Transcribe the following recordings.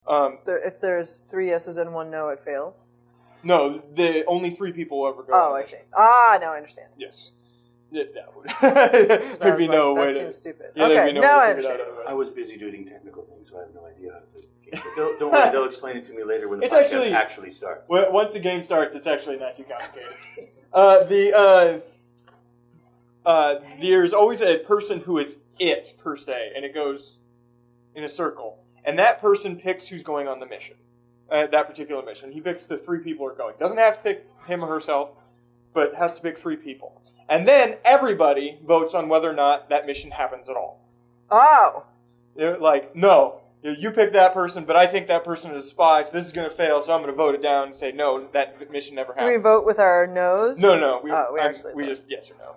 If there's 3 yeses and 1 no, it fails? No, only 3 people will ever go. Oh, I see. Ah, now I understand. Yes. There'd be no way to... That seems stupid. Yeah, okay, now I understand. I was busy doing technical things, so I have no idea how to play this game. But don't worry, they'll explain it to me later when the podcast actually starts. Once the game starts, it's actually not too complicated. There's always a person who is it, per se, and it goes in a circle. And that person picks who's going on the mission. That particular mission. He picks the 3 people who are going. Doesn't have to pick him or herself, but has to pick 3 people. And then everybody votes on whether or not that mission happens at all. Oh! Like, no, you pick that person, but I think that person is a spy, so this is going to fail, so I'm going to vote it down and say, no, that mission never happened. Do we vote with our nose? No. We just yes or no.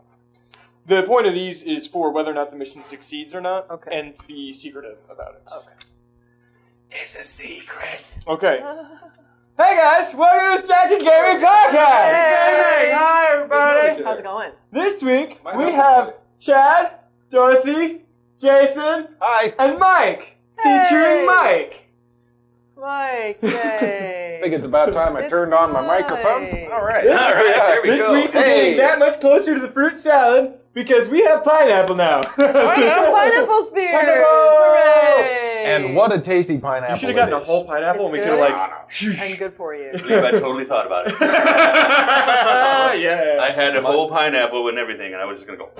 The point of these is for whether or not the mission succeeds or not, and to be secretive about it. Okay. It's a secret. Okay. Hey guys, welcome to Distracted Gaming Podcast! Hey! Hi everybody! How's it going? This week, we have Chad, Dorothy, Jason, and Mike, featuring Mike. Mike, yay! I think it's about time I turned on my microphone. All right. This week, we're getting that much closer to the fruit salad because we have pineapple now. Pineapple spears! Hooray! And what a tasty pineapple! You should have gotten a whole pineapple, and we could have and good for you. I believe I totally thought about it. Yeah. I had a whole pineapple and everything, and I was just going to go...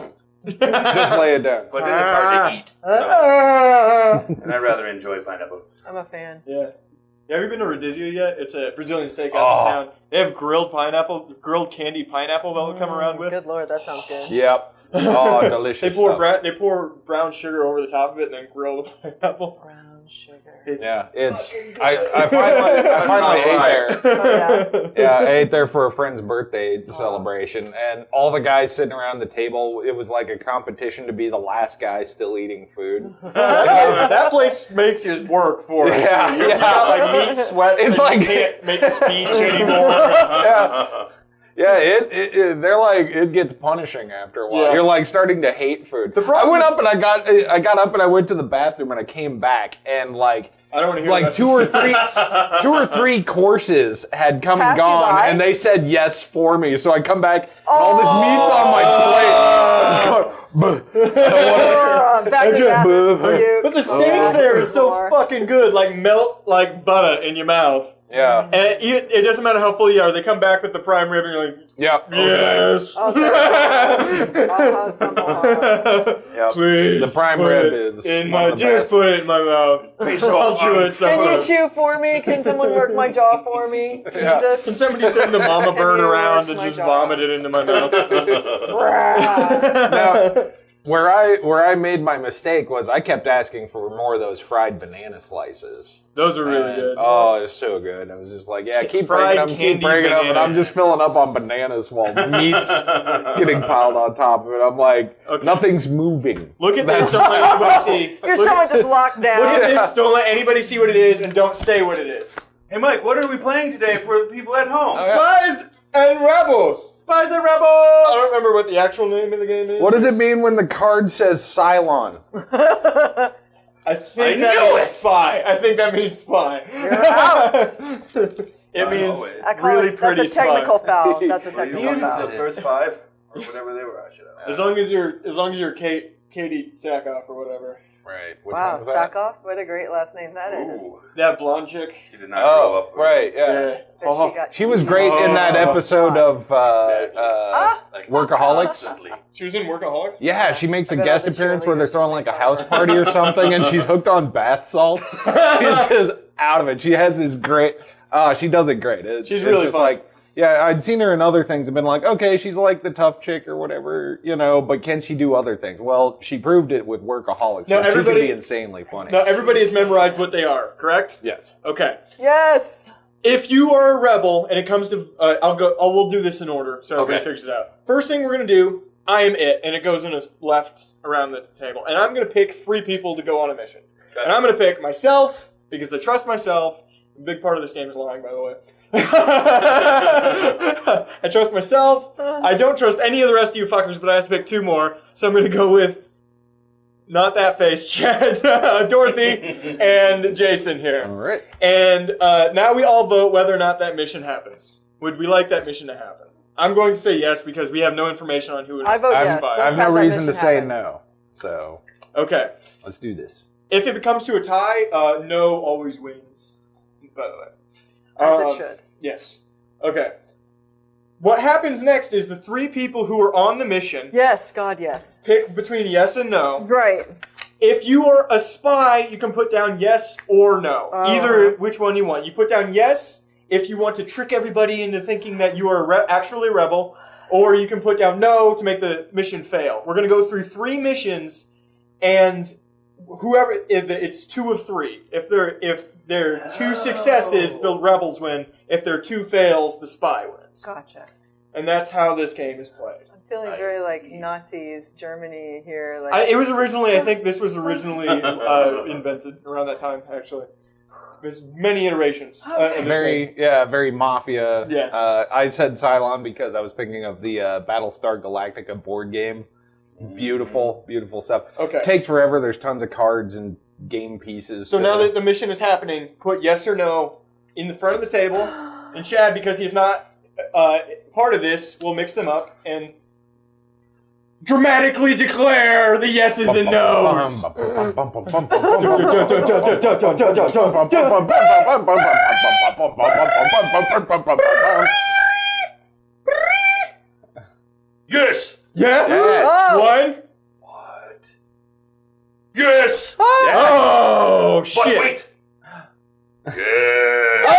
Just lay it down. But then it's hard to eat. So. And I'd rather enjoy pineapple. I'm a fan. Yeah. Have you been to Rodizio yet? It's a Brazilian steakhouse in town. They have grilled candy pineapple they'll come around with. Good lord, that sounds good. Yep. Oh, delicious. They pour brown sugar over the top of it and then grill the pineapple. Brown sugar. It's I finally ate there. Oh, Yeah, I ate there for a friend's birthday celebration, and all the guys sitting around the table, it was like a competition to be the last guy still eating food. That place makes you work for it. Yeah, you got like meat sweats. It's like you can't make speech anymore. Yeah, they're like, it gets punishing after a while. Yeah. You're like starting to hate food. I went up and I got up and I went to the bathroom and I came back and like I don't want to hear like two or three courses had come and gone and they said yes for me. So I come back and all this meat's on my plate. But the steak there is so fucking good, like melt like butter in your mouth. Yeah. And it doesn't matter how full you are, they come back with the prime rib and you're like, yep. Yes. Yep. Please. The prime rib is in my just put it in my mouth. I'll chew it Can you chew for me? Can someone work my jaw for me? Jesus. Can somebody send the mama bird around and just vomit it into my mouth? Now, where I made my mistake was I kept asking for more of those fried banana slices. Those are really good. Oh, it's so good. I was just like, yeah, keep Fried bringing them, and I'm just filling up on bananas while meat's getting piled on top of it. I'm like, nothing's moving. Look at this, don't let anybody see. Your stomach just locked down. Look at this, don't let anybody see what it is, and don't say what it is. Hey, Mike, what are we playing today for the people at home? Spies and Rebels! Spies and Rebels! I don't remember what the actual name of the game is. What does it mean when the card says Cylon? I think that means spy. I think that means spy. You're out. It means really pretty spy. That's a technical foul. That's a technical You foul. the first 5 or whatever they were. I should have. As long as you're Katie Sackhoff or whatever. Right. Wow, Sackhoff. What a great last name that is. That blonde chick. She did not grow up. Right. Yeah. She was great in that episode of Workaholics. She was in Workaholics? Yeah, she makes a guest appearance where they're throwing like a house party or something, and she's hooked on bath salts. She's just out of it. She has this great. She does it great. She's really just fun. Like, yeah, I'd seen her in other things and been like, okay, she's like the tough chick or whatever, but can she do other things? Well, she proved it with Workaholics. Now, she can be insanely funny. Now, everybody has memorized what they are, correct? Yes. Okay. Yes. If you are a rebel, and it comes to, we'll do this in order, so everybody figures it out. First thing we're going to do, I am it, and it goes in a left around the table. And I'm going to pick 3 people to go on a mission. Okay. And I'm going to pick myself, because I trust myself. A big part of this game is lying, by the way. I trust myself. I don't trust any of the rest of you fuckers, but I have to pick 2 more. So I'm going to go with Not that face, Chad. Dorothy and Jason here. All right. And now we all vote whether or not that mission happens. Would we like that mission to happen? I'm going to say yes because we have no information on who it is. I vote yes. I have no reason to say no. So. Okay. Let's do this. If it comes to a tie, no always wins. By the way. As it should. Yes. Okay. What happens next is the 3 people who are on the mission. Yes, God, yes. Pick between yes and no. Right. If you are a spy, you can put down yes or no. Either which one you want. You put down yes if you want to trick everybody into thinking that you are actually a rebel, or you can put down no to make the mission fail. We're going to go through 3 missions, and whoever it's 2 of 3. If there are 2 successes, the rebels win. If there are 2 fails, the spy wins. Gotcha. And that's how this game is played. I'm feeling very like Nazis, Germany here. Like I think this was originally invented around that time, actually. There's many iterations. Very mafia. Yeah. I said Cylon because I was thinking of the Battlestar Galactica board game. Beautiful, beautiful stuff. Okay. Takes forever. There's tons of cards and game pieces. So now that the mission is happening, put yes or no in the front of the table. And Chad, because he's not part of this, will mix them up and dramatically declare the yeses and nos. Yes! Yeah? Yes. Oh. 1. What? Yes! Oh, But shit. wait! Yes!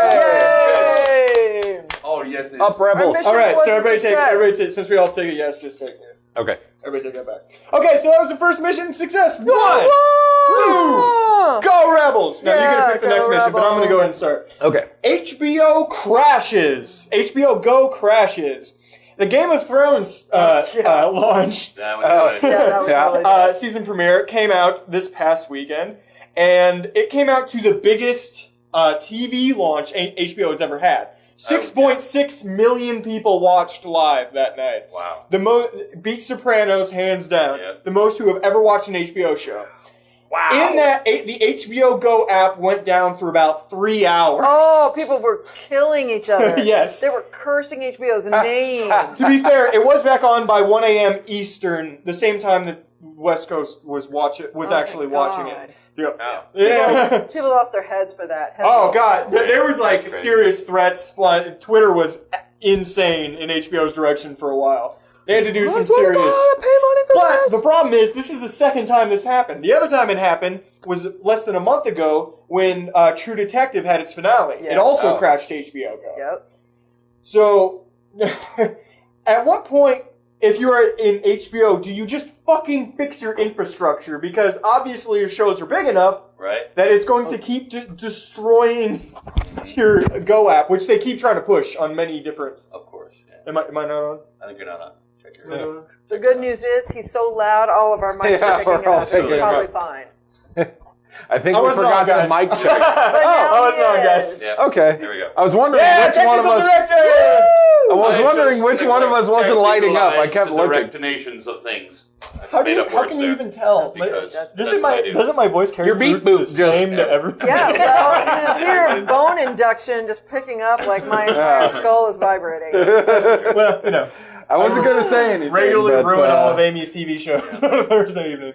Yay! Oh, yes, it's... Up Rebels. Our mission All right, was so a everybody success. take, since we all take a yes, just take it. Okay. Everybody take that back. Okay, so that was the first mission success. 1! Woo! Go Rebels! Now you Yeah, can pick the go next mission, but I'm going to go ahead and Rebels. start. Okay. HBO crashes. HBO Go crashes. The Game of Thrones launch, That was good. Yeah, that was really good. season premiere came out this past weekend, and it came out to the biggest TV launch HBO has ever had. 6.6 million people watched live that night. Wow. Beat Sopranos hands down. Yeah. The most who have ever watched an HBO show. Wow. In that, the HBO Go app went down for about 3 hours. Oh, people were killing each other. Yes. They were cursing HBO's name. To be fair, it was back on by 1 a.m. Eastern, the same time that West Coast was actually watching it. Yep. Wow. Yeah. People lost their heads for that. Oh God, there was like That's crazy. serious threats flying. Twitter was insane in HBO's direction for a while. They had to do some serious. Pay money for But this. the problem is, this is the second time this happened. The other time it happened was less than a month ago when True Detective had its finale. Yes. It also Oh. crashed HBO Go. Yep. So, at what point, if you are in HBO, do you just fucking fix your infrastructure? Because obviously your shows are big enough Right? that it's going to keep destroying your Go app, which they keep trying to push on many different. Of course. Yeah. Am I not on? I think you're not on. Check your Yeah. The good news is he's so loud, all of our mics Yeah, are picking it we're all up. So picking it's it probably up. fine. I think I we was forgot wrong, to guys. mic check. I was he wrong, is. guys. Yeah. Okay. There we go. I was wondering Yeah, which one of technical us. director! I was I wondering just which one of us wasn't lighting up. I kept the looking. directionations of things. How can you even tell? Because Doesn't my voice carry Your beat through boop the just- same to everybody? Yeah, well, you just hear bone induction just picking up like my entire skull is vibrating. Well, you know, I wasn't going to say anything. regularly but, ruin all of Amy's TV shows on a Thursday evening.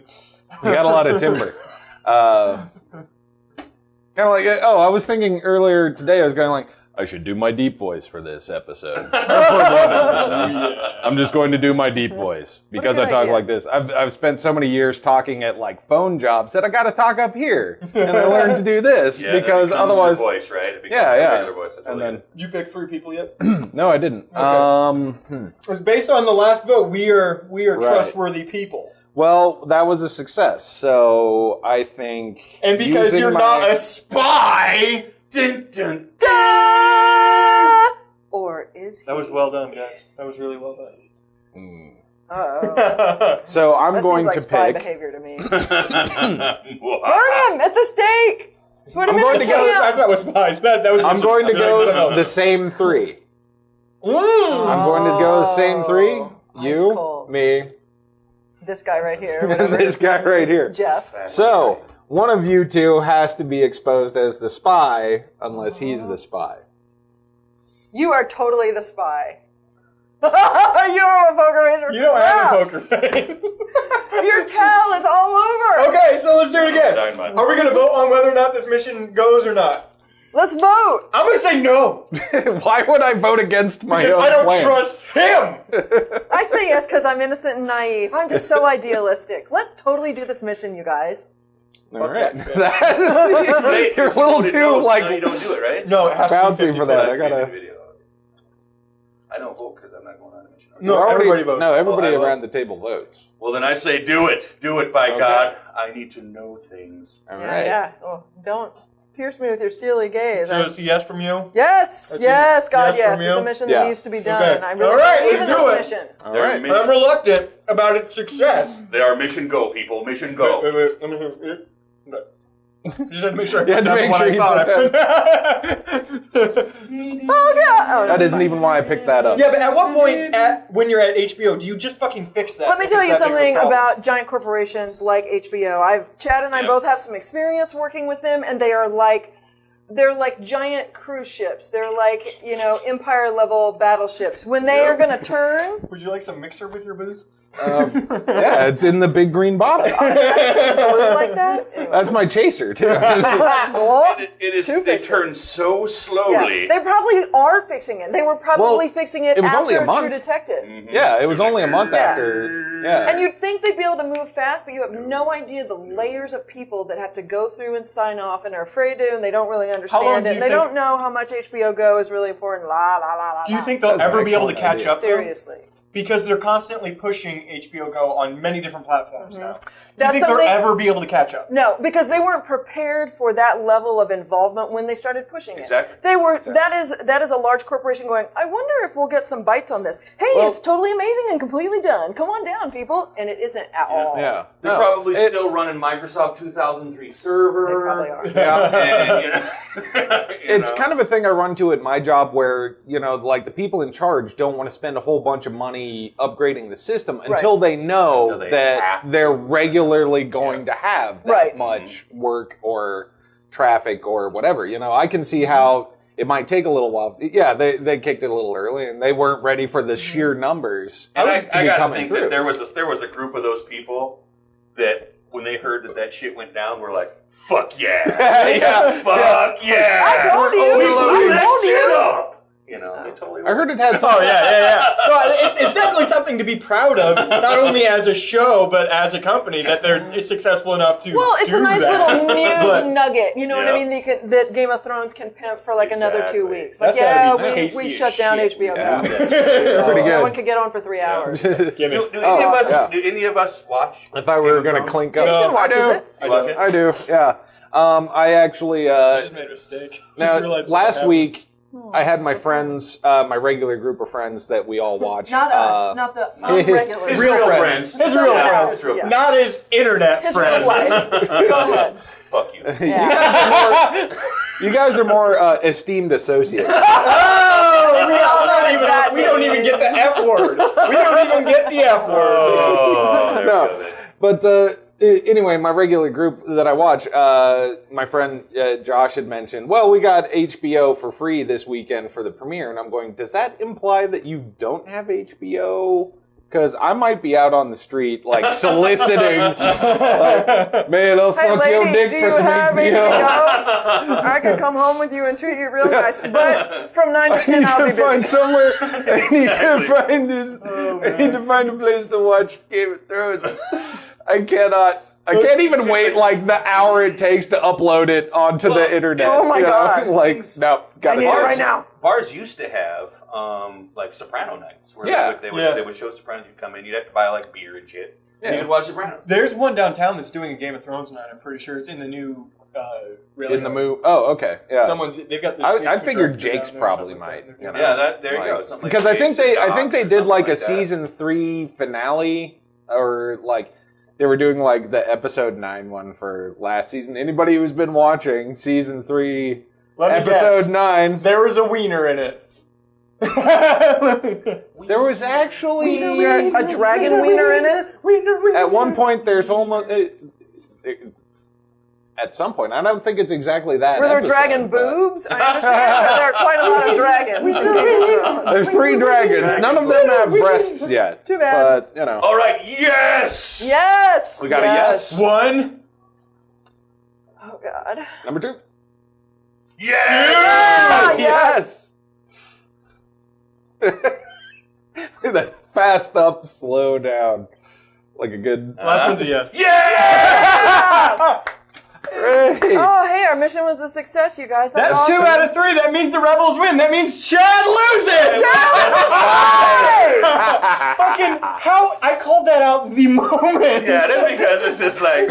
We got a lot of timber. Kind of like, I was thinking earlier today, I was going like, I should do my deep voice for this episode. Or for one episode. I'm just going to do my deep voice because I good talk idea. like this. I've spent so many years talking at like phone jobs that I got to talk up here, and I learned to do this Yeah, that because becomes otherwise, your voice, right? It becomes Yeah, your yeah. regular voice. That's and really then Did you pick 3 people yet? no, I didn't. It was based on the last vote. We are Right. trustworthy people. Well, that was a success, so I think. And because using you're my- not a spy, dun, dun, Or is he? that was well done, guys. That was really well done. Hmm. Uh-oh. So I'm That going seems like to spy pick. behavior to me. good. Burn him at the stake! Put him I'm in going the to go- camp! That's not what spies. That was. I'm going to go the the. same 3. Mm. I'm going to go the same 3. Oh, ice You, cold. me, this guy right here. Whatever This guy right here. Jeff. So, one of you two has to be exposed as the spy, unless he's the spy. You are totally the spy. You don't have a poker face. You don't have a poker face. Your towel is all over. Okay, so let's do it again. Are we going to vote on whether or not this mission goes or not? Let's vote. I'm going to say no. Why would I vote against my Because own I don't plan? trust him. I say yes because I'm innocent and naive. I'm just so idealistic. Let's totally do this mission, you guys. All right. Wait, You're a little it too, knows, like, no, you don't do it, right? No, it has to be bouncy for that. I gotta... I don't vote because I'm not going on a mission. No, everybody votes. No, everybody Oh, I around vote. the table votes. Well, then I say do it. Do it, by Okay. God. I need to know things. All Yeah, right. yeah. Oh, don't pierce me with your steely gaze. So it's a yes from you? Yes, That's yes, God, yes yes. from It's a you? mission Yeah. that needs to be done. Okay. I really All right, believe in let's do this it. mission. All They're right. mission- I'm reluctant about its success. They are mission go, people. Mission go. Wait. Let me see. Just had to make sure I You had put to down make what sure I you thought. Oh, God. Oh, That isn't even why I picked that up. Yeah, but at what point, when you're at HBO, do you just fucking fix that? Let me if tell it's you that big of a something problem? about giant corporations like HBO. Chad and I Yeah. both have some experience working with them, and they're like giant cruise ships. They're like, Empire level battleships. When they are going to turn, Would you like some mixer with your booze? Yeah, it's in the big green bottle. blue like that. Anyway. That's my chaser, too. Oh, It is. Two They fixes. turn so yeah. slowly. They probably are fixing it. They were probably Well, fixing it it was only a after month. True Detective. Yeah, it was only a month Yeah. after. Yeah. And you'd think they'd be able to move fast, but you have no idea the layers of people that have to go through and sign off and are afraid to, and they don't really long understand do it. you They think- don't know how much HBO Go is really important. La la la la. Do you la. think they'll That's an ever be able to excellent catch idea. up? though? Seriously? Because they're constantly pushing HBO Go on many different platforms now. Do you That's think they'll something- ever be able to catch up? No, because they weren't prepared for that level of involvement when they started pushing it. Exactly. They were. That is a large corporation going, I wonder if we'll get some bites on this. Hey, it's totally amazing and completely done. Come on down, people. And it isn't at all. Yeah. They're No, probably it- still running Microsoft 2003 server. They probably are. Yeah. And, It's kind of a thing I run to at my job where, like the people in charge don't want to spend a whole bunch of money upgrading the system until they know Until they that have they're regularly going to have that Right. much work or traffic or whatever. I can see how it might take a little while. Yeah, they kicked it a little early and they weren't ready for the sheer numbers And to I be gotta coming think through. that there was a group of those people that when they heard that shit went down were like, fuck yeah. Yeah. Fuck yeah. I told you. We Overloading. blew I that told shit you. up. They totally I heard it had some. Oh, yeah. No, it's definitely something to be proud of, not only as a show, but as a company, that they're successful enough to Well, it's do a nice that. little news But- nugget. You know what I Yeah. mean? That Game of Thrones can pimp for like another 2 Exactly. weeks. Like, That's gotta be we tasty shut as down shit. HBO Yeah. Go. Pretty That good. one could get on for 3 hours. Give Do, it. do, any of Oh, us, yeah. do any of us watch? If I were Game of going to Thrones? clink up. Jason watches I do. it. You watch it? I do, yeah. I actually, I just made a mistake. now, Just realized what last happened. week, I had my friends, my regular group of friends that we all watch. Not us, not the unregular. His Real real friends. friends. His real Yeah, friends. his real friends. Not his internet His friends. real life. Go ahead. Fuck you. Yeah. You guys are more esteemed associates. Oh, we don't even get the F word. We don't even get the F word. Oh, there No. we go. But anyway, my regular group that I watch, my friend Josh had mentioned, well, we got HBO for free this weekend for the premiere. And I'm going, does that imply that you don't have HBO? Because I might be out on the street, like, soliciting, like, man, I'll Hey, suck your lady, dick do for you some have HBO. HBO? I could come home with you and treat you real nice. But from 9 to I 10, need I'll be to find busy. somewhere. I need Exactly. to find this. I need to find a place to watch Game of Thrones. I can't even wait like the hour it takes to upload it onto the internet. Oh my you know? God. Like, no, I gotta need it start. right now. Bars used to have like Soprano nights where Yeah. they would show Sopranos. You'd come in, you'd have to buy like beer and shit. And Yeah. you could watch Sopranos. There's one downtown that's doing a Game of Thrones night. I'm pretty sure it's in the new. In the move. Oh, okay. Yeah. They've got this. I big figured projector Jake's down there or probably something might. like You know? Yeah, there you Like- go. Something like Because I think Jake's they and did Docs or like something a that. season 3 finale, or like they were doing like the episode 9 one for last season. Anybody who's been watching season 3, Let me episode guess. 9. There was a wiener in it. There was actually a dragon wiener in it. at one point. There's almost at some point. I don't think it's exactly that. Were there episode, dragon but- boobs? I understand. There are quite a lot of dragons. in Game of Thrones. There's 3 dragons. None of them have breasts yet. Too bad. But All right, yes! Yes. We got a yes. 1. Oh God. Number 2. Yes! Yes. That fast up, slow down, like a good. Last one's a yes. Yeah! Hooray! Oh, hey, our mission was a success, you guys. That's awesome. 2 out of 3. That means the Rebels win. That means Chad loses. Fucking how I called that out the moment. Yeah, that's because it's just like,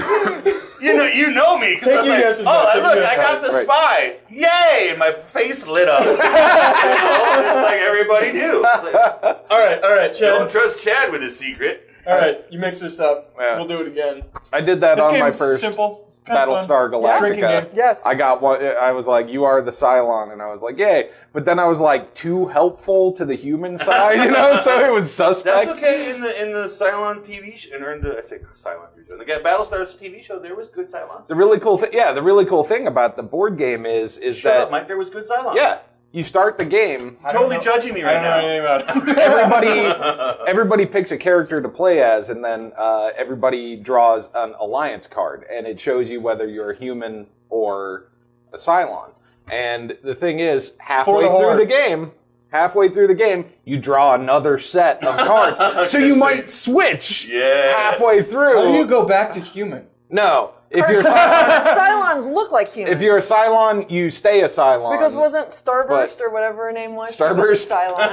you know me. Because I was Take your like, guesses, oh, Matt. Take look, your I guesses. got the Right. spy. Yay! And my face lit up. It's like everybody knew. It's like, All right, Chad. don't trust Chad with his secret. All right, you mix this up. Yeah. We'll do it again. I did that This on my game's first simple. Kind of Battlestar fun. Drinking Galactica. game. Yes. I got one. I was like, "You are the Cylon," and I was like, "Yay!" But then I was like, too helpful to the human side, so it was suspect. That's okay in the Cylon TV show. I say Cylon TV show. The Battlestar's TV show, there was good Cylons. The really cool thing, the really cool thing about the board game is Shut that up, Mike. There was good Cylons. yeah, you start the game. Totally judging me I right don't know now. anything about it. Everybody picks a character to play as, and then everybody draws an alliance card, and it shows you whether you're a human or a Cylon. And the thing is, halfway through the game, you draw another set of cards, so you might switch Yes. halfway through. How do you go back to human? No, if you're Cylons look like humans. if you're a Cylon, you stay a Cylon. because wasn't Starburst But- or whatever her name was? Starburst? She was a Cylon.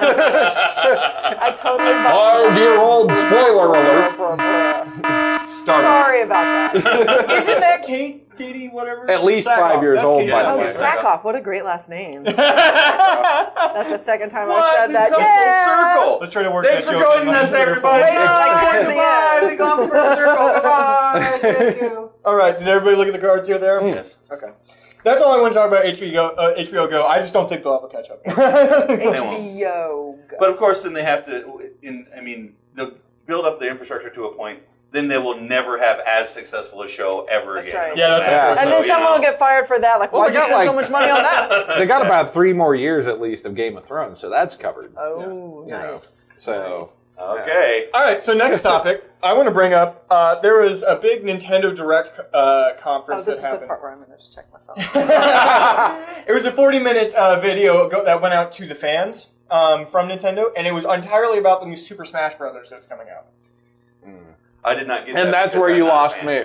I totally bought 5-year-old spoiler alert. Sorry about that. Isn't that Katie, whatever? At least Sackhoff. 5 years That's old, Katie by the Oh, way. Sackhoff. What a great last name. That's the second time I've What? said We've that. come Yeah. full circle. Let's try to work Thanks that for joke joining in. us, everybody. Wait till like towards the Goodbye. end. We've gone full circle. Goodbye. Thank you. All right, did everybody look at the cards here there? Yes. Okay. That's all I want to talk about HBO Go. I just don't think they'll have a catch up. HBO. But of course, then they have to. They'll build up the infrastructure to a point. Then they will never have as successful a show ever That's again. right. Yeah, that's Yeah. our first And show. then someone will get fired for that. Like, Well, why'd they you got spend so like- much money on that? They got about 3 more years at least of Game of Thrones, so that's covered. Oh, You know, nice. so- Nice. Okay. All right, so next topic, I want to bring up, there was a big Nintendo Direct Oh, conference this is that the happened. part where I'm going to just check my phone. It was a 40-minute video that went out to the fans from Nintendo, and it was entirely about the new Super Smash Brothers that's coming out. I did not get that. And that's because where I'm you not a lost fan. me.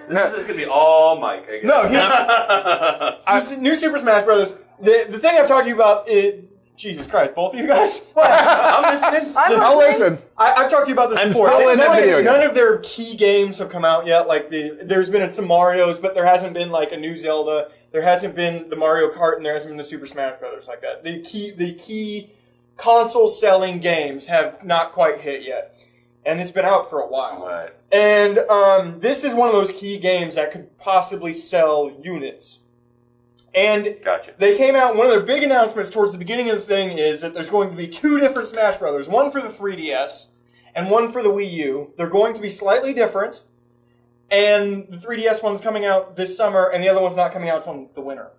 This is going to be all Mike, I guess. No, new Super Smash Brothers. The thing I've talked to you about is, Jesus Christ, both of you guys? I'm listening. I'll listen. I've talked to you about this I'm before. still in that video game. None of their key games have come out yet. Like there's been some Marios, but there hasn't been like a new Zelda. There hasn't been the Mario Kart, and there hasn't been the Super Smash Brothers like that. The key console selling games have not quite hit yet, and it's been out for a while. Right. And this is one of those key games that could possibly sell units. And Gotcha. they came out, one of their big announcements towards the beginning of the thing is that there's going to be 2 different Smash Brothers, one for the 3DS and one for the Wii U. They're going to be slightly different, and the 3DS one's coming out this summer, and the other one's not coming out until the winter.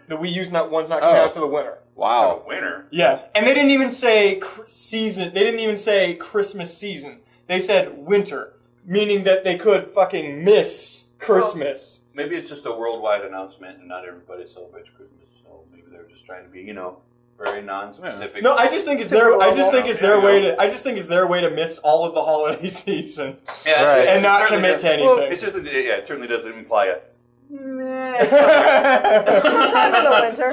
The Wii U's one's not coming out till the winter. Wow. A winner. Yeah, and they didn't even say season. They didn't even say Christmas season. They said winter, meaning that they could fucking miss Christmas. Maybe it's just a worldwide announcement and not everybody celebrates Christmas. So maybe they're just trying to be, very non-specific. No, I just think it's their. I just think it's their way to. I just think it's their way to miss all of the holiday season Yeah, Right. and it not certainly commit to does- anything. Well, it's just, it certainly doesn't imply a. Sometime in the winter.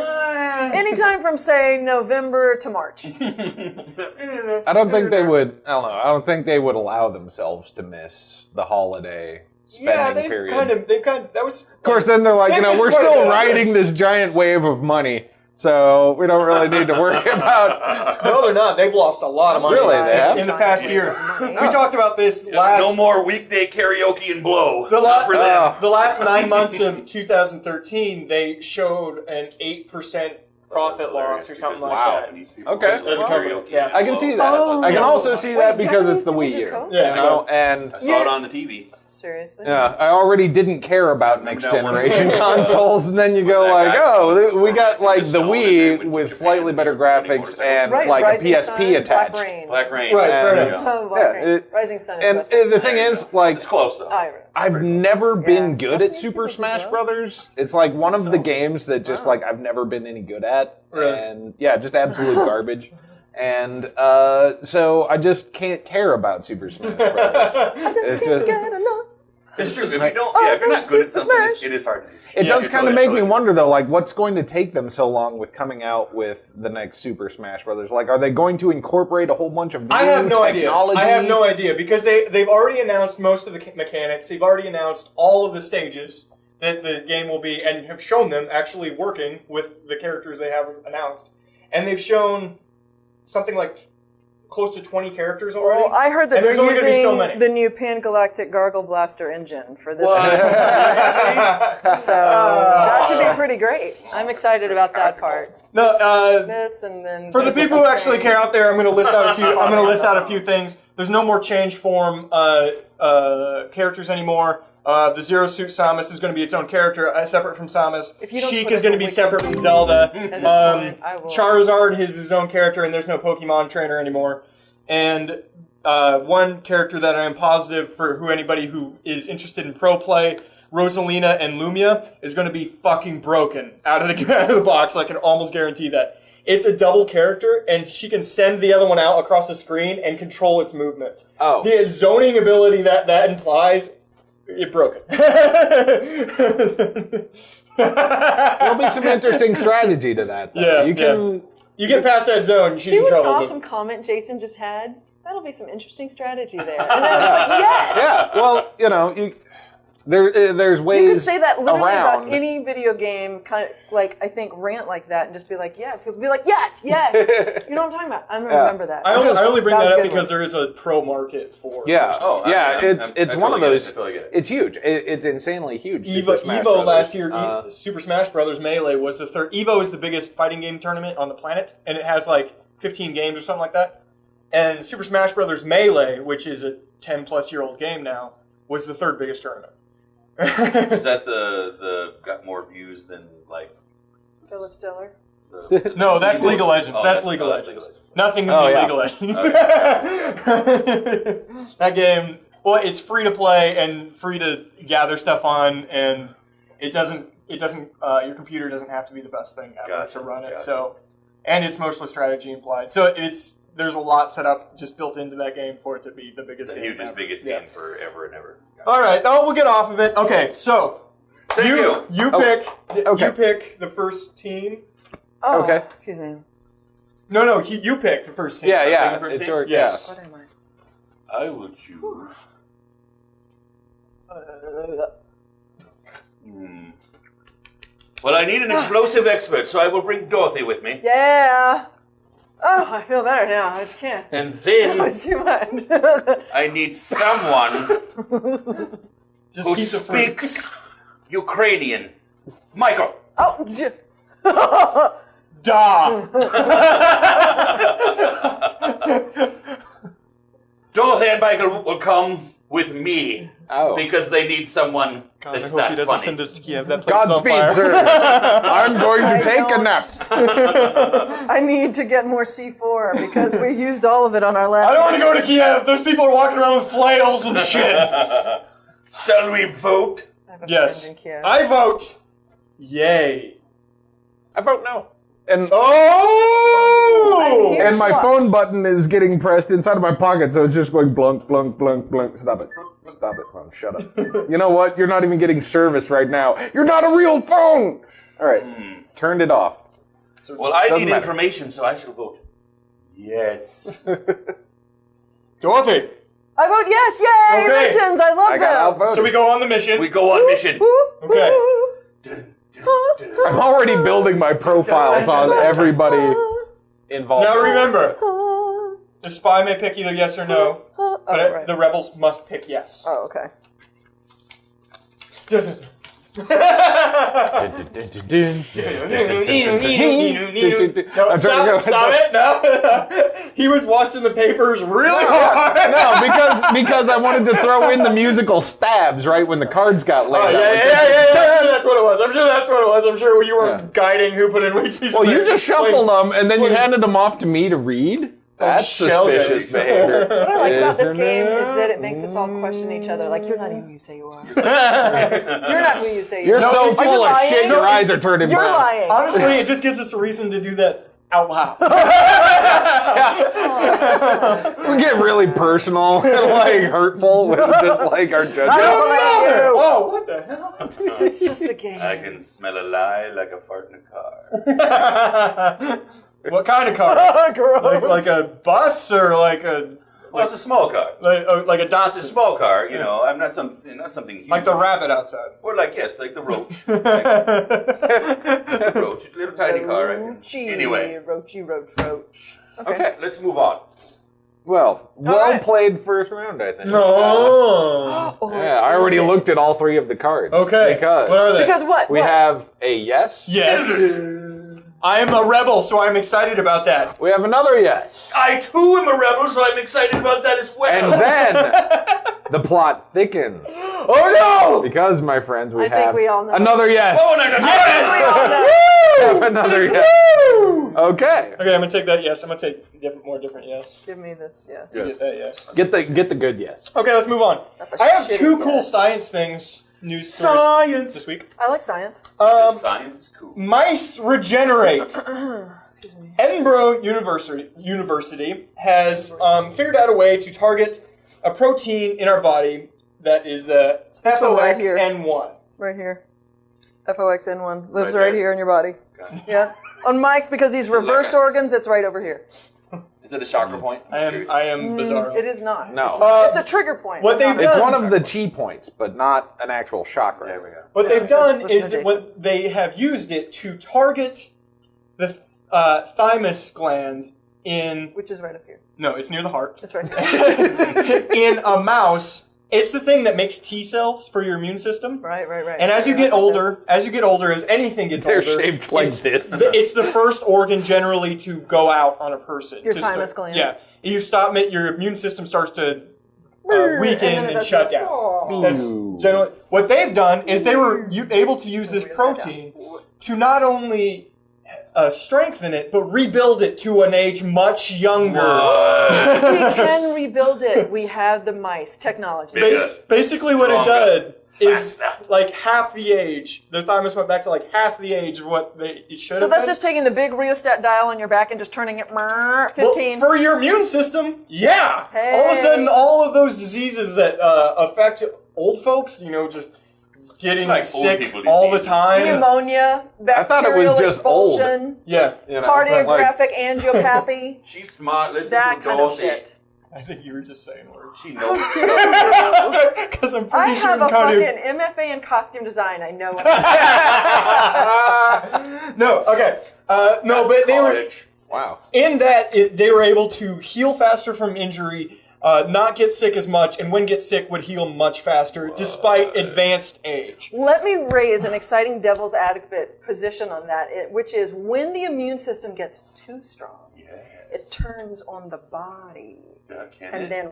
Anytime from, say, November to March. I don't think they would. I don't know. I don't think they would allow themselves to miss the holiday spending Yeah, they've period. kind of. That was. Of course, then they're like, They've missed we're quite a still bit. riding this giant wave of money, so we don't really need to worry about. No, they're not. They've lost a lot of money. Really, they have? in the past year. Money. We talked about this last. No more weekday karaoke and blow. The Not for them. the last 9 months of 2013, they showed an 8% profit loss or something like Wow. that. Okay. As a company, yeah. I can see that. Oh. I can also see that Wait, because it's Japanese the people Wii do U. Coke? Yeah. You know, and I saw it on the TV. Seriously? yeah, I already didn't care about next Remember that one generation video consoles, and then you go that like, guy oh, we got in like the the snow and they went Wii to with Japan slightly and better they were riding graphics motorcycles. and Right, like Rising a PSP Sun, attached. Black Rain. Black Rain. Right, fair And- enough. Oh, Black Yeah, Rain. Rising Sun. And Rising the Sun. thing is, like, It's close though. I've never been Yeah. good at Japanese Super people do Smash well. Brothers. It's like one of the games that just Wow. like I've never been any good at, Really? and yeah, just absolute garbage. And so I just can't care about Super Smash Brothers. I just It's can't just- get enough. It's true. If you Like- don't, yeah, if you're not good at Super something, Smash. it is hard to do. It Yeah, does you're kind of totally- make me totally wonder though, like what's going to take them so long with coming out with the next Super Smash Brothers? Like, are they going to incorporate a whole bunch of new I have no idea. technology? I have no idea because they've already announced most of the mechanics. They've already announced all of the stages that the game will be, and have shown them actually working with the characters they have announced. And they've shown something like close to 20 characters already. Well, I heard that And there's they're only gonna be so many. using the new Pan-Galactic Gargle Blaster engine for this What? one. So that should be pretty great. I'm excited about that part. No, This and then for the there's people like who a actually train. care out there, I'm going to list out a few. I'm going to list out a few things. There's no more change form characters anymore. The Zero Suit Samus is going to be its own character, separate from Samus. If you don't Sheik put is it going to be publicly separate from Zelda. at this point, I will. Charizard is his own character, and there's no Pokemon trainer anymore. And one character that I am positive for anybody who is interested in pro play, Rosalina and Lumia, is going to be fucking broken out of the box. I can almost guarantee that. It's a double character, and she can send the other one out across the screen and control its movements. Oh. The zoning ability that implies, it broke it. There'll be some interesting strategy to that. Though. Yeah, you can. You get past that zone, she's See in what an trouble. awesome comment Jason just had? That'll be some interesting strategy there. And I was like, yes! Yeah. Well, you know, there's ways. You could say that literally around. about any video game, kind of like I think rant like that, and just be like, yeah. People be like, yes, yes. You know what I'm talking about? I'm gonna Yeah. remember that. I only bring That was that a up good because one. there is a pro market for. Yeah. Oh, yeah. I It's one of totally get it. those. I totally get it. It's huge. It's insanely huge. Super Evo Smash Evo Brothers. last year, Super Smash Brothers Melee was the third. Evo is the biggest fighting game tournament on the planet, and it has like 15 games or something like that. And Super Smash Brothers Melee, which is a 10-plus-year-old game now, was the third biggest tournament. Is that the got more views than like Phyllis Stiller. the No, that's League of Legends. Oh, That's League of that's Legends. League of Legends. Nothing can Oh, beat yeah. League of Legends. Okay. That game, well, it's free to play and free to gather stuff on, and it doesn't. Your computer doesn't have to be the best thing ever Gotcha, to run it. gotcha. So, and it's mostly strategy implied. So there's a lot set up just built into that game for it to be the biggest The game. hugest, ever. biggest Yeah. game forever and ever. All right. Oh, we'll get off of it. Okay. So Thank you. you okay. pick the first team. Oh, Okay. excuse me. No. You pick the first team. Yeah, yeah. the first It's team? your Yes. What am I? I will choose. Well, I need an explosive expert, so I will bring Dorothy with me. Yeah. Oh, I feel better now. I just can't. And That then was too much. I need someone Just who keep the fruit. speaks Ukrainian. Michael. Oh, Da. Dorothy and Michael will come with me Oh. because they need someone God, I that's hope he that doesn't funny. send us to Kiev. That place is on Godspeed, fire. sir. I'm going to I take a don't- nap. I need to get more C4 because we used all of it on our last. I don't want to go to Kiev. Those people are walking around with flails and shit. Shall we vote? I have a Yes. friend in Kiev. I vote. Yay. I vote no. And Oh! Here- and my what? phone button is getting pressed inside of my pocket, so it's just going blunk, blunk, blunk, blunk. Stop it. Stop it, phone. Shut up. You know what? You're not even getting service right now. You're not a real phone! Alright. Turned it off. Well, I Doesn't need matter. information, so I shall vote. Yes. Dorothy. I vote yes. Yay! Okay. Missions. I love I got them. outvoted. So we go on the mission. We go on mission. Okay. I'm already building my profiles on everybody involved. Now remember, the spy may pick either yes or no, Oh, but right. the rebels must pick yes. Oh, okay. No, stop it! No, he was watching the papers really hard. No, because I wanted to throw in the musical stabs right when the cards got laid out. Yeah. That's what it was. I'm sure you weren't guiding who put in which piece. Well, you just shuffled them and then you handed them off to me to read. That's suspicious behavior. What I like about this game is that it makes us all question each other. Like, you're not even who you say you are. You're not who you say you are. You're so full of shit, your eyes are turning brown. You're lying. Honestly, it just gives us a reason to do that out loud. We get really personal and like hurtful with just like our judgment. Oh, what the hell? It's just a game. I can smell a lie like a fart in a car. What kind of car? like a bus or like a? Well, it's a small car. Like a Datsun. It's a small car, you know. I'm not something huge. Like the rabbit outside. Or like like the roach. Like the roach, a little tiny car. Anyway. Roach. Okay, let's move on. Well right. played first round, I think. No. Yeah, I already looked at all three of the cards. Okay. Because what are they? Because what? we have a yes. Yes. I am a rebel, so I'm excited about that. We have another yes. I too am a rebel, so I'm excited about that as well. And then the plot thickens. Oh no! Because, my friends, we I think have we all know. another yes. Oh, no. We all know. We have another yes. Okay. Okay, I'm gonna take that yes. I'm gonna take more different yes. Give me this, yes. Get that yes. Get the good yes. Okay, let's move on. I have two cool science things. News stories this week. I like science. Science is cool. Mice regenerate. Excuse me. Edinburgh University has figured out a way to target a protein in our body that is the FOXN1. Right here. FOXN1 lives Right right there. here in your body. Okay. Yeah. On Mike's, because he's reversed organs, it's right over here. Is it a chakra point? I am bizarro. It is not. No. It's a trigger point. What they've It's done- one of the chi points, but not an actual chakra. There we go. What they've done listen is to that what they have used it to target the thymus gland in. Which is right up here. No, it's near the heart. It's right here. In a mouse. It's the thing that makes T cells for your immune system. Right. And as you get older, as anything gets They're older, shaped like it's, this. It's the first organ generally to go out on a person. Your to thymus start- gland. Yeah, you stop it, your immune system starts to And weaken then it and does shut this. down. Oh. That's generally what they've done is they were able to use this protein to not only strengthen it, but rebuild it to an age much younger. We can rebuild it. We have the mice technology. Basically, what it Stronger. did is like half the age. Their thymus went back to like half the age of what it should have So that's been. just taking the big rheostat dial on your back and just turning it 15. Well, for your immune system, yeah. Hey. All of a sudden, all of those diseases that affect old folks, just getting It's like old sick people all the disease. time. Pneumonia, I thought it was bacterial just old. expulsion, Yeah. cardiographic angiopathy, She's smart. Listen that to kind of Dorothy. shit. I think you were just saying words. She knows. Because I'm I pretty sure have in a cardio. fucking MFA in costume design. I know it. No, okay. No, but they were College. Wow. in that they were able to heal faster from injury, not get sick as much, and when get sick would heal much faster despite advanced age. Let me raise an exciting devil's advocate position on that, which is when the immune system gets too strong, it turns on the body. And then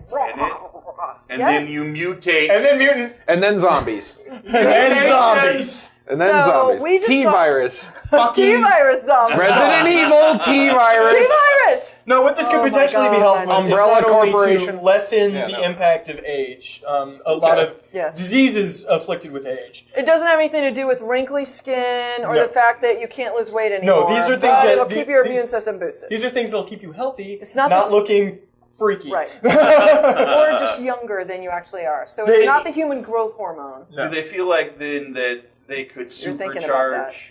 then you mutate. And then mutant. And then zombies. And then zombies. And then So, zombies. we just saw- T-virus. T-virus zombies. Resident Evil T-virus. T-virus! No, what this could Oh my potentially be God. helpful is Umbrella not only Corporation. to lessen Yeah, the no. impact of age. A lot of Yes. diseases afflicted with age. It doesn't have anything to do with wrinkly skin or No. the fact that you can't lose weight anymore. these are things but that- it'll keep your immune system boosted. These are things that'll keep you healthy, It's not not this- looking freaky. Right. Or just younger than you actually are. So it's They- not the human growth hormone. No. Do they feel like then that they could You're thinking about that. supercharge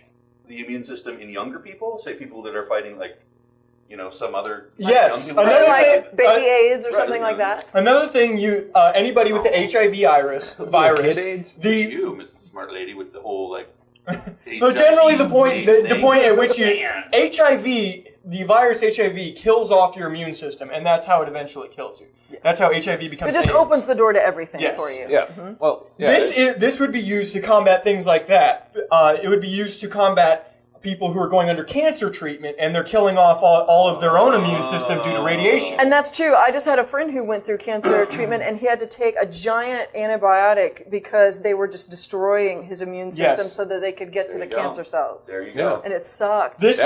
the immune system in younger people? Say people that are fighting some other Yes, young people? another Like thing- baby AIDS or right, something like yeah. that. Another thing, anybody with the HIV virus, Kid AIDS? You, Mrs. Smart Lady, with the whole So generally, the point at which Man. HIV, the virus HIV, kills off your immune system, and that's how it eventually kills you. That's how HIV becomes It just AIDS. opens the door to everything Yes. for you. Yeah. Mhm. Well, yeah. This would be used to combat things like that. It would be used to combat people who are going under cancer treatment and they're killing off all of their own immune system due to radiation. And that's true. I just had a friend who went through cancer treatment and he had to take a giant antibiotic because they were just destroying his immune system so that they could get to the cancer cells. There you go. And it sucked. This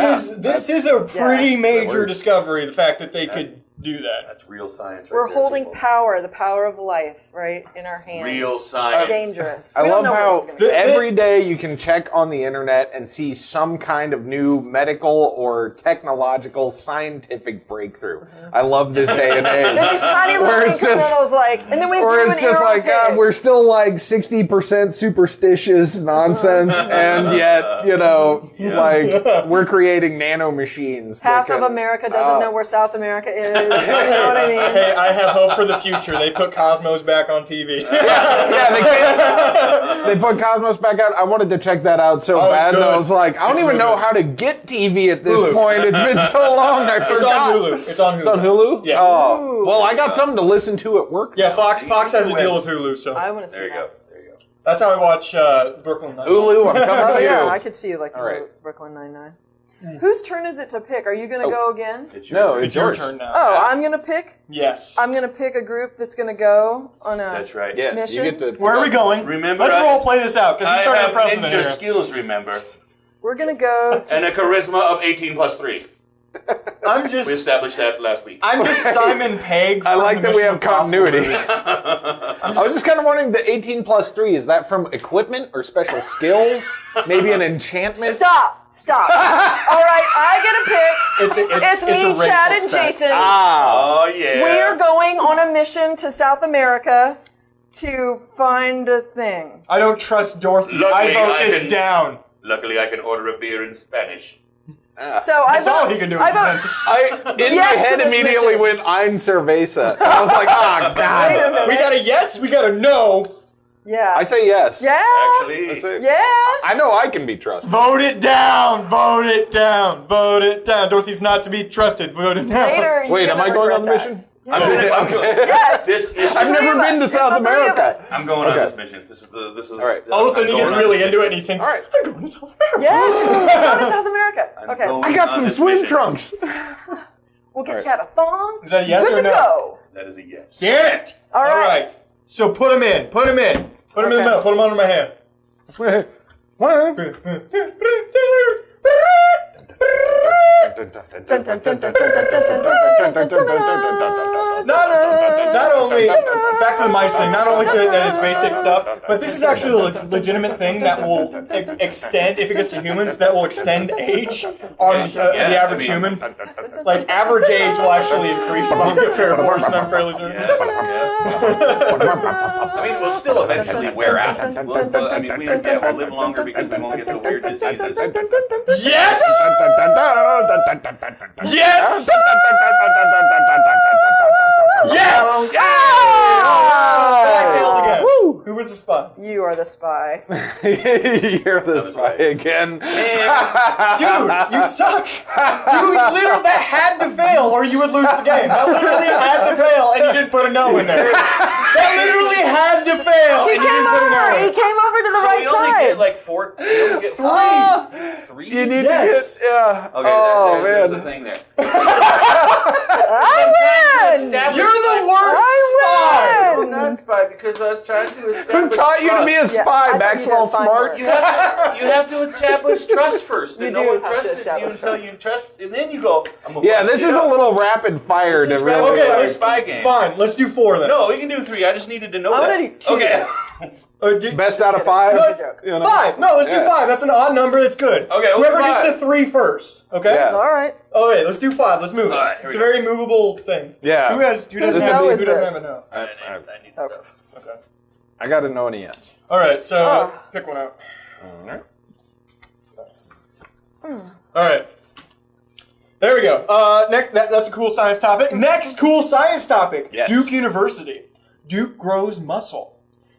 is a pretty major works. discovery, the fact that they could do that. That's real science. We're right there, holding people. power, the power of life, right, in our hands. Real science. Dangerous. I We love don't know where how this is gonna go. every day you can check on the internet and see some kind of new medical or technological scientific breakthrough. I love this day and age. There's these tiny Where little it's just- incrementals like, and then we Or grew it's an just ear on like, pig. God, we're still like 60% superstitious nonsense, and yet, you know, like, we're creating nanomachines. that Half of can- America doesn't know where South America is. You know what I mean? Hey, I have hope for the future. They put Cosmos back on TV. Yeah, they can't. They put Cosmos back out. I wanted to check that out so Oh, it's bad that I good. was like, I don't It's even really know good. how to get TV at this Hulu. point. It's been so long, I It's forgot. on Hulu. It's on Hulu. It's on Hulu? Yeah. Oh. Ooh. Well, I got something to listen to at work. Yeah, Fox has a deal with Hulu, so I want to see There you go. that. There you go. that's how I watch Brooklyn Nine-Nine. Hulu, I'm coming Oh to yeah, you. I could see you like All right. Brooklyn Nine-Nine. Whose turn is it to pick? Are you going to Oh. go again? It's No, turn. It's your yours. turn now. Oh, I'm going to pick? Yes. I'm going to pick a group that's going to go on a... That's right. Yes, Mission? you get to. Where are we going? Remember, Let's I- role play this out, because I he's starting have a precedent ninja here. skills, remember, We're going to go to... and a charisma of 18 plus 3. I'm We just established that last week. I'm just Simon Pegg. I from like the that we Mission have Impossible continuity. movies. I was just kind of wondering, the 18 plus 3, is that from equipment or special skills? Maybe an enchantment? Stop! All right, I get a pick. It's a me, racial Chad, and spec. Jason. Ah. Oh, yeah. We are going on a mission to South America to find a thing. I don't trust Dorothy. Luckily, I vote I this can- down. Luckily, I can order a beer in Spanish. So I That's vote, all he can do. I Is vote, Spanish. In Yes my to head this immediately mission. went, I'm cerveza. And I was like, ah, Wait a God. minute. We got a yes. We got a no. Yeah. I say yes. yeah. Actually, I say, Yeah. I know I can be trusted. Vote it down. Vote it down. Vote it down. Dorothy's not to be trusted. Vote it down. Later, Wait, you're am I gonna going on the regret mission? I'm going. Yes. This is. I've never Three of been to us. South It's the three of America. us. I'm going Okay. on this mission. This is. All right. All of a sudden, I'm he gets going on really this into it, mission. and he thinks, All right. "I'm going to South America." Yes. Go to South America. I'm Okay. going I got on some this swim mission. trunks. We'll get All right. Chad a thong. Is that a yes Good or to no? go. That is a yes. Damn it! All right. So put him in. Put him in. Put him in the Okay. middle. Put him under my hand. What? Dun, dun, dun, dun, dun, dun, dun, dun, dun, dun, dun, dun, dun. Not only back to the mice thing. Not only to its basic stuff, but this is actually a legitimate thing that will extend if it gets to humans. That will extend age on the average human. Like average age will actually increase among a pair of horse, and I'm fairly certain. I mean, we'll still eventually wear out. I mean, we'll live longer because we won't get the weird diseases. Yes! Yes! Yes! Spy failed again. Woo! Who was the spy? You are the spy. You're the spy again. Dude, you suck. You literally, that had to fail or you would lose the game. That literally had to fail and you didn't put a no in there. That literally had to fail He and you came didn't put a no over. in. He came over to the So right we only side. get like 4. We only get 3. You 3? need Yes. to get, yeah. Okay, Oh, there's man. a thing there. I win. You're the worst I spy. win. I'm not spy because I was trying to Who establish taught you to be a trust. Yeah, I spy, thought you Maxwell did fine Smart? work. You have to establish trust first. You And do no one have to trusts you establish until trust. you trust, and then you go. I'm gonna Yeah, bust this it is a up. little rapid fire This to is really. rapid Okay, fire. let's Spy game. Fine, let's do 4 then. No, we can do 3. I just needed to know I that. wanna do 2. Okay. Best out of 5. That's a joke. You know? 5. No, let's Yeah. do 5. That's an odd number. That's good. Okay, we'll Whoever do gets 5. to 3 first. Okay. Yeah. All right. Okay, let's do 5. Let's move it. All right, here It's we a very movable thing. Yeah. Who doesn't Whose have no who is doesn't this? have a no? I need stuff. Okay. I got a no and a yes. All right. So Ah. pick one out. All right. All right. There we go. Next, that's a cool science topic. Next cool science topic. Yes. Duke University. Duke grows muscle.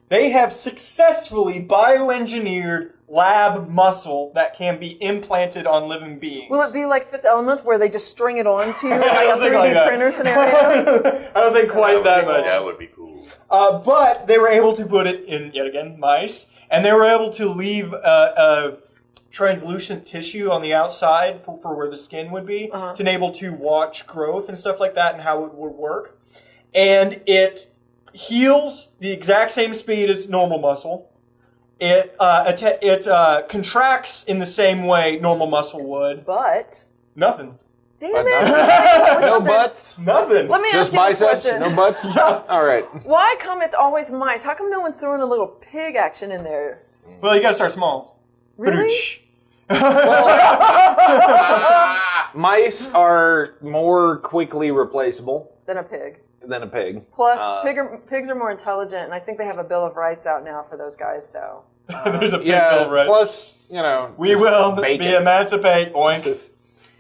They have successfully bioengineered lab muscle that can be implanted on living beings. Will it be like Fifth Element, where they just string it onto you, like I a don't think 3D like that. printer scenario? I don't think quite that much. That would be cool. But they were able to put it in, yet again, mice, and they were able to leave a translucent tissue on the outside for where the skin would be, to enable to watch growth and stuff like that and how it would work. And it heals the exact same speed as normal muscle. It contracts in the same way normal muscle would. But Nothing. damn it! No butts. Nothing. Let me Just ask you this biceps. question. No butts. All right. Why come it's always mice? How come no one's throwing a little pig action in there? Well, you gotta start small. Really? Mice are more quickly replaceable Than a pig. than a pig. Plus, pigs are more intelligent, and I think they have a Bill of Rights out now for those guys. So There's a big bill of rights. Plus, We will bacon. be emancipate, boink. it's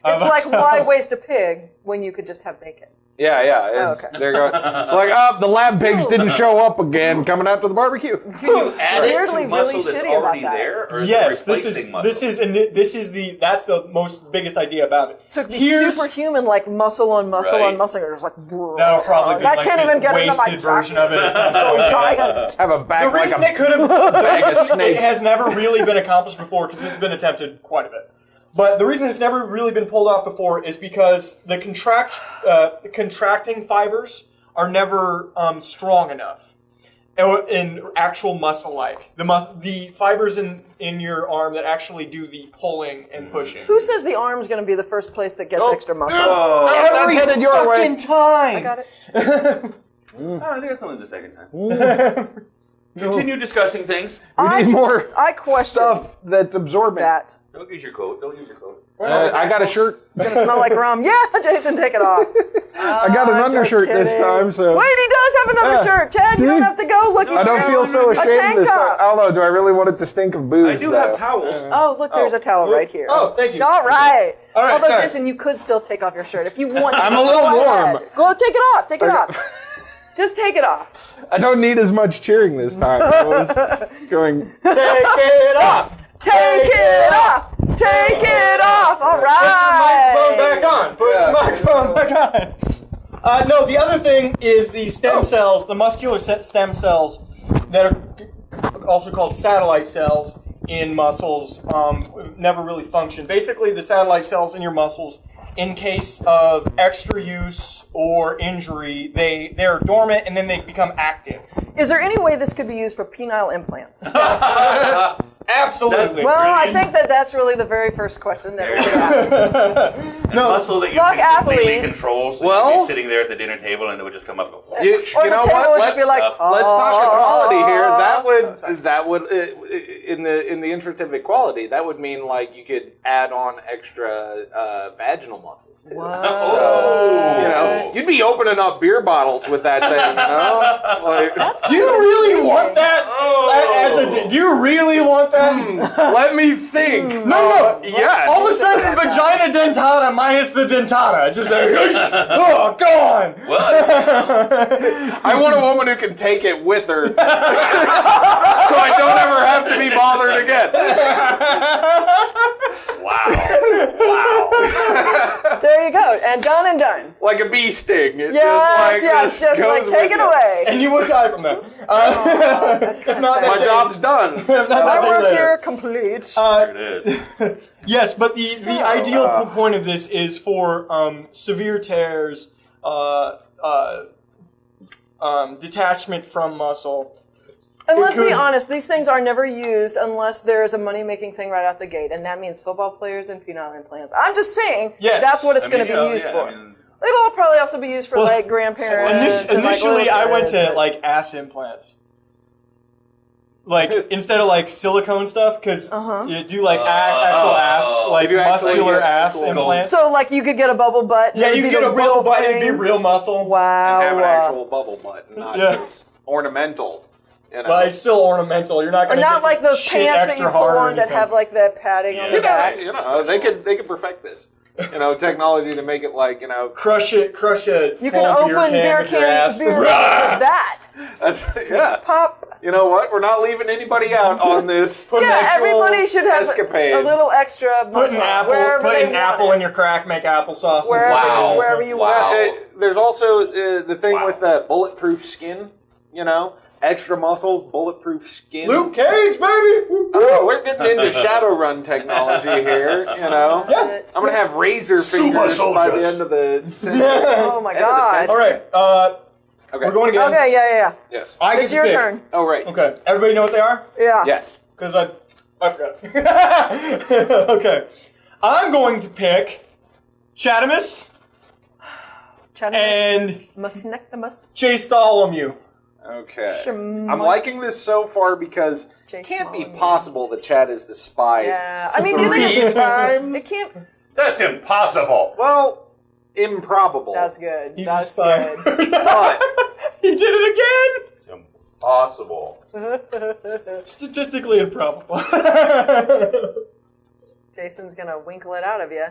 like, why waste a pig when you could just have bacon? Yeah. Okay. They're going, it's like, the lab pigs didn't show up again coming out to the barbecue. Can you add Weirdly it to muscle really that's shitty about already that. there? Or is Yes, it this replacing muscle? that's the most biggest idea about it. So it'd be Here's- superhuman, like muscle on muscle Right. on muscle. You're just like, That'll probably be that like can't the even get into my wasted version of it. essentially. giant. Have a back The like reason a it could have, bag of it snakes. has never really been accomplished before, because this has been attempted quite a bit. But the reason it's never really been pulled off before is because the contracting fibers are never strong enough in actual muscle-like. The fibers in your arm that actually do the pulling and pushing. Who says the arm's going to be the first place that gets extra muscle? That's headed your way. Fucking time. I got it. Oh, I think that's only the second time. Continue discussing things. We need more I question stuff that's absorbent. that. Don't use your coat. Don't use your coat. I got a shirt. It's going to smell like rum. Yeah, Jason, take it off. I got an undershirt this time, so. Wait, he does have another Yeah. shirt. Chad, See? you don't have to go looking I don't for feel so a ashamed tank this time. top. I don't know. Do I really want it to stink of booze? I do though? have towels. Oh, look, there's a towel right here. Oh, thank you. All right. All right, Although, sorry. Jason, you could still take off your shirt if you want to. I'm a little Go ahead. warm. Go take it off. Take it off. Just take it off. I don't need as much cheering this time. I was going. Take it off. Take it off. Take it off. All right. Put your microphone back on. Put your microphone back on. No, the other thing is the stem cells, the muscular stem cells that are also called satellite cells in muscles, never really function. Basically, the satellite cells in your muscles, in case of extra use or injury, they're dormant and then they become active. Is there any way this could be used for penile implants? Absolutely. Well, I think that's really the very first question that we should ask. Muscle that you Fuck can completely athletes. control. So Well- you'd be sitting there at the dinner table and it would just come up and go. You Or the know table what? would just be like, Let's talk equality here. oh. That would in the interest of equality, that would mean like you could add on extra vaginal muscles too. Whoa. So, you'd be opening up beer bottles with that thing. Like, Do you really want that? Do you really want that? let me think. No. Yes. All of a sudden, vagina dentata minus the dentata. Just like, oh, go on. Well, I want a woman who can take it with her, so I don't ever have to be bothered again. wow. There you go. And done and done. Like a bee sting. It Yes, just like goes take with it away. And you would die from that. That's kind of not sad. My job's done. My work later. here complete. There it is. Yes, but the ideal point of this is for severe tears, detachment from muscle. And let's be could- honest, these things are never used unless there is a money-making thing right out the gate, and that means football players and penile implants. I'm just saying Yes. that's what it's I mean, going to be yeah, used yeah, for. I mean, It'll probably also be used for like grandparents. and, like, Initially, little I went kids, to but- like ass implants. Like instead of like silicone stuff, because you do like actual ass, like You actually muscular get ass cool. implants. So like you could get a bubble butt. and Yeah, it you would get be a the real real butt, it'd be thing. real muscle. Wow. And have an actual bubble butt, not Yeah. just ornamental. You know? But it's still ornamental. You're not Or going to not like those shit pants that extra you pull hard or on that anything. have like the padding on the back. they could perfect this. technology to make it like, crush a You can full open beer with your ass. cans with that. That's, yeah. Pop. You know what? We're not leaving anybody out on this. Everybody should have escapade. a little extra Put an apple in your crack, make applesauce. Wherever you want. There's also the thing with bulletproof skin, extra muscles, bulletproof skin. Luke Cage, baby! Oh, we're getting into Shadowrun technology here, Yeah. I'm going to have razor fingers by the end of the Oh my God. All right, Okay. we're going again. Okay, yeah. Yes. It's your turn. Oh, right. Okay, everybody know what they are? Yeah. Yes. Because I forgot. Okay. I'm going to pick Chatamus and Musnectamus. Bartholomew. Okay. I'm liking this so far because it can't be possible that Chad is the spy. Yeah. I mean, do you think Three times? it can't? That's impossible. Well, improbable. That's good. He's That's a spy. good. But He did it It's impossible. again! Statistically improbable. Jason's gonna winkle it out of you.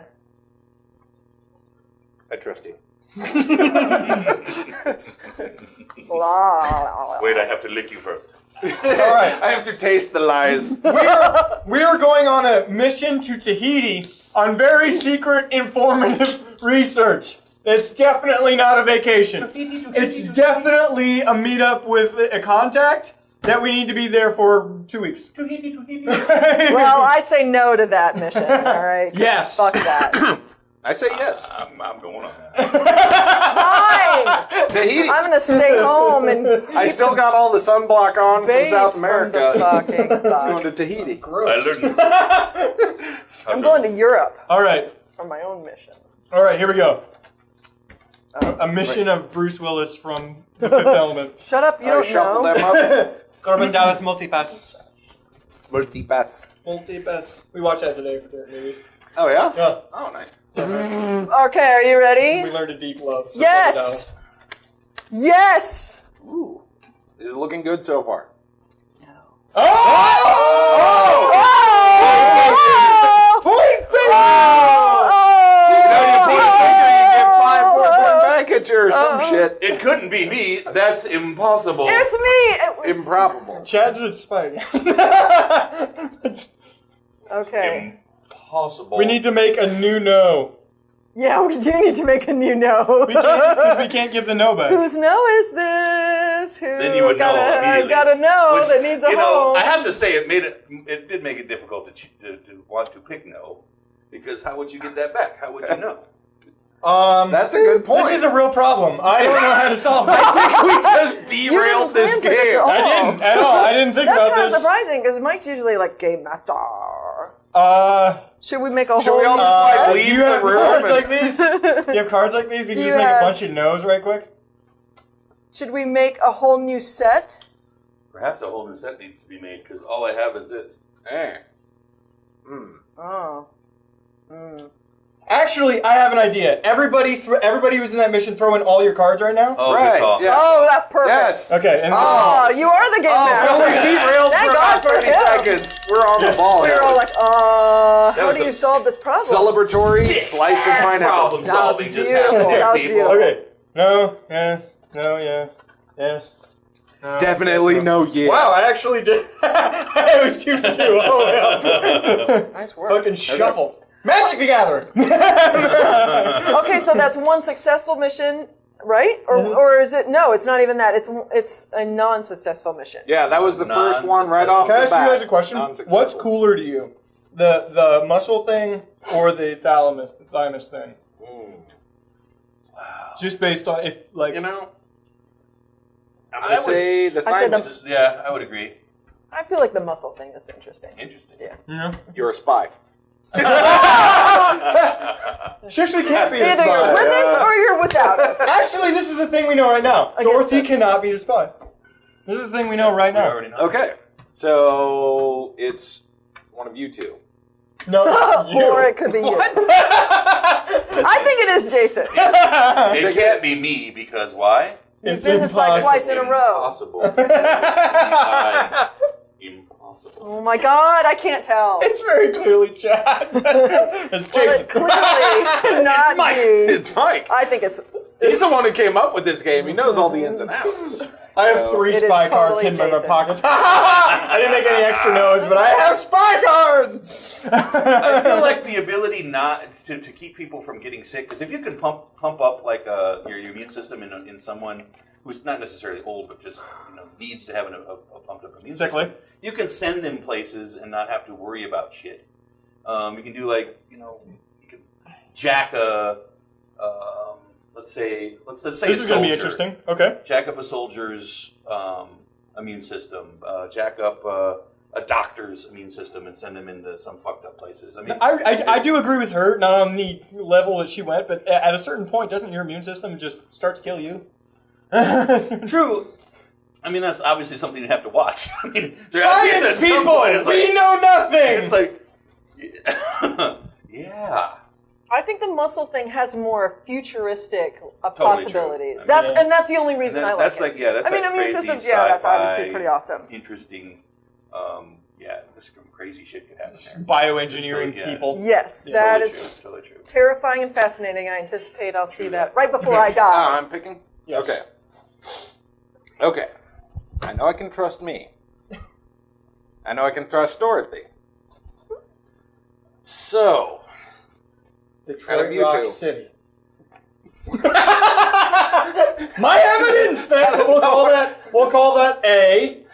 I trust you. Wait, I have to lick you first. All right. I have to taste the lies. We are going on a mission to Tahiti on very secret, informative research. It's definitely not a vacation. It's definitely a meetup with a contact that we need to be there for 2 weeks. Well, I'd say no to that mission. All right. Yes. Fuck that. I say yes. I'm going on that. Fine. Tahiti. I'm gonna stay home and I still got all the sunblock on from base South from America. the fucking Going fuck. to Tahiti. I learned. I'm going to Europe All right. on my own mission. All right, here we go. A mission of Bruce Willis from The Fifth Element. Shut up, you I don't shuffled know. them up. Corbin Dallas Multipass. Multipass. Multipass. We watch that today for different movies. Oh, yeah? Yeah. Oh, nice. Okay, are you We ready? learned a deep love. So Yes! Yes! Ooh. This is looking good so far. Oh! Oh! Now you point a finger, you get 5 more point back at you or some shit. It couldn't be me. That's impossible. It's me! It was... Improbable. Chad's at spike. Okay. Impossible. We need to make a new no. Yeah, we do need to make a new no. We can't, because we can't give the no back. Whose no is this? Who Then you would know immediately. got a no Which, that needs a you know, home. I have to say, it did make it difficult to want to pick no, because how would you get that back? How would you know? That's a good point. This is a real problem. I don't know how to solve it. I think we just derailed this planned for this game. at all. I didn't at all. I didn't think That's about kind of this. surprising because Mike's usually like game master. Should we make a Should whole we all new just, set? leave do you the have room cards and- like these? Do you have cards like these? We Do can you just make have- a bunch of no's right quick. Should we make a whole new set? Perhaps a whole new set needs to be made, because all I have is this. Oh. Actually, I have an idea. Everybody who's in that mission, throw in all your cards right now. Oh, Right, good call. yeah. Oh, that's perfect. Yes. Okay. And Oh, you are the game master. Well, we derailed Thank for God about for 30 him. seconds. We're on the ball We here. were all like, how was do you solve this problem? Celebratory slice and pineapple. Problem solving just beautiful. happened That there, was people. beautiful. Okay. No. Yeah. No. Yeah. Yes. No, Definitely yes, no yeah. Wow, I actually did. It was 2 to 2. Oh yeah. Nice work. Fucking shuffle. Magic the Gathering. Okay, so that's one successful mission, right? Or is it? No, it's not even that. It's a non-successful mission. Yeah, that was the first one right off Can I the ask you bat. guys a question? Non-successful. What's cooler to you, the muscle thing or the thymus thing? Wow. Just based on if like You know, I'm I gonna would- say the I said the- thymus. Yeah, I would agree. I feel like the muscle thing is interesting. Interesting. Yeah. Yeah. You're a spy. She actually can't be a Either you're spy. with us or you're without us. Actually, this is the thing we know right now. Against Dorothy us. cannot be a spy. This is the thing we know right We now. already know. Okay, so it's one of you two. No, it's you. Or it could be you. I think it is Jason. It can't be me, because why? You've It's been this spy impossible. twice in a row. Impossible. Impossible. possible. Oh my God, I can't tell. It's very clearly Chad. It's Jason. Well, it clearly not Mike. me. It's Mike. I think it's. He's the one who came up with this game. He knows all the ins and outs. I have 3 It is spy cards totally hidden in my Jason. pockets. I didn't make any extra no's, but I have spy cards! I feel like the ability not to keep people from getting sick, because if you can pump up like your immune system in someone who's not necessarily old, but just needs to have a pumped up immune system, you can send them places and not have to worry about shit. You can do you can jack a let's say This is going to be interesting. Okay. Jack up a soldier's immune system. Jack up a doctor's immune system and send them into some fucked up places. I mean, I do agree with her, not on the level that she went, but at a certain point, doesn't your immune system just start to kill you? True. I mean, that's obviously something you have to watch. I mean, science people, we know nothing. It's like, yeah. I think the muscle thing has more futuristic Totally possibilities. true. I mean, That's the only reason I like that's it. like that's I mean, like immune crazy systems, that's obviously sci-fi, pretty awesome. Interesting. This crazy shit could happen there. Bioengineering people. Yes, Yeah, that totally is true, totally true. terrifying and fascinating. I anticipate I'll see that right before I die. I'm picking? Yes. Okay. I know I can trust me. I know I can trust Dorothy. So, Detroit you Rock two. City. My evidence. We'll call that A.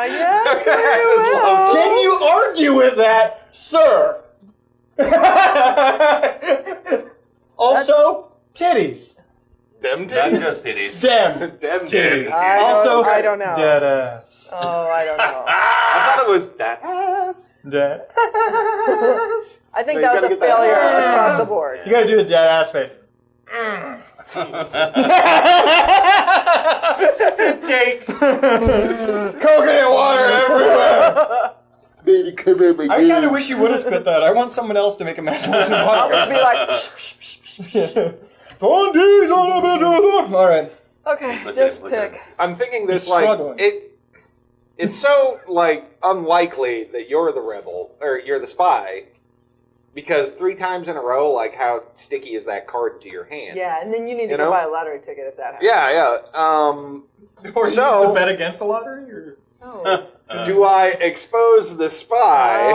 Yes, we will. Can you argue with that, sir? Also, titties. them Not titties? just titties. Them Them titties. titties. I don't know. dead ass. Oh, I don't know. I thought it was that ass. Dead ass. I think No, that you was a gotta get that. failure across the board. You gotta do the dead ass face. Take. Coconut water everywhere. I kind of wish you would have spit that. I want someone else to make a mess. I'll just be like, All right. okay, Look just at it. pick. I'm thinking this He's struggling. it's so unlikely that you're the rebel or you're the spy because 3 times in a row, how sticky is that card to your hand? Yeah, and then you need to You go know? buy a lottery ticket if that happens. Yeah. Or So- use to bet against the lottery? Or? Oh. Do I expose the spy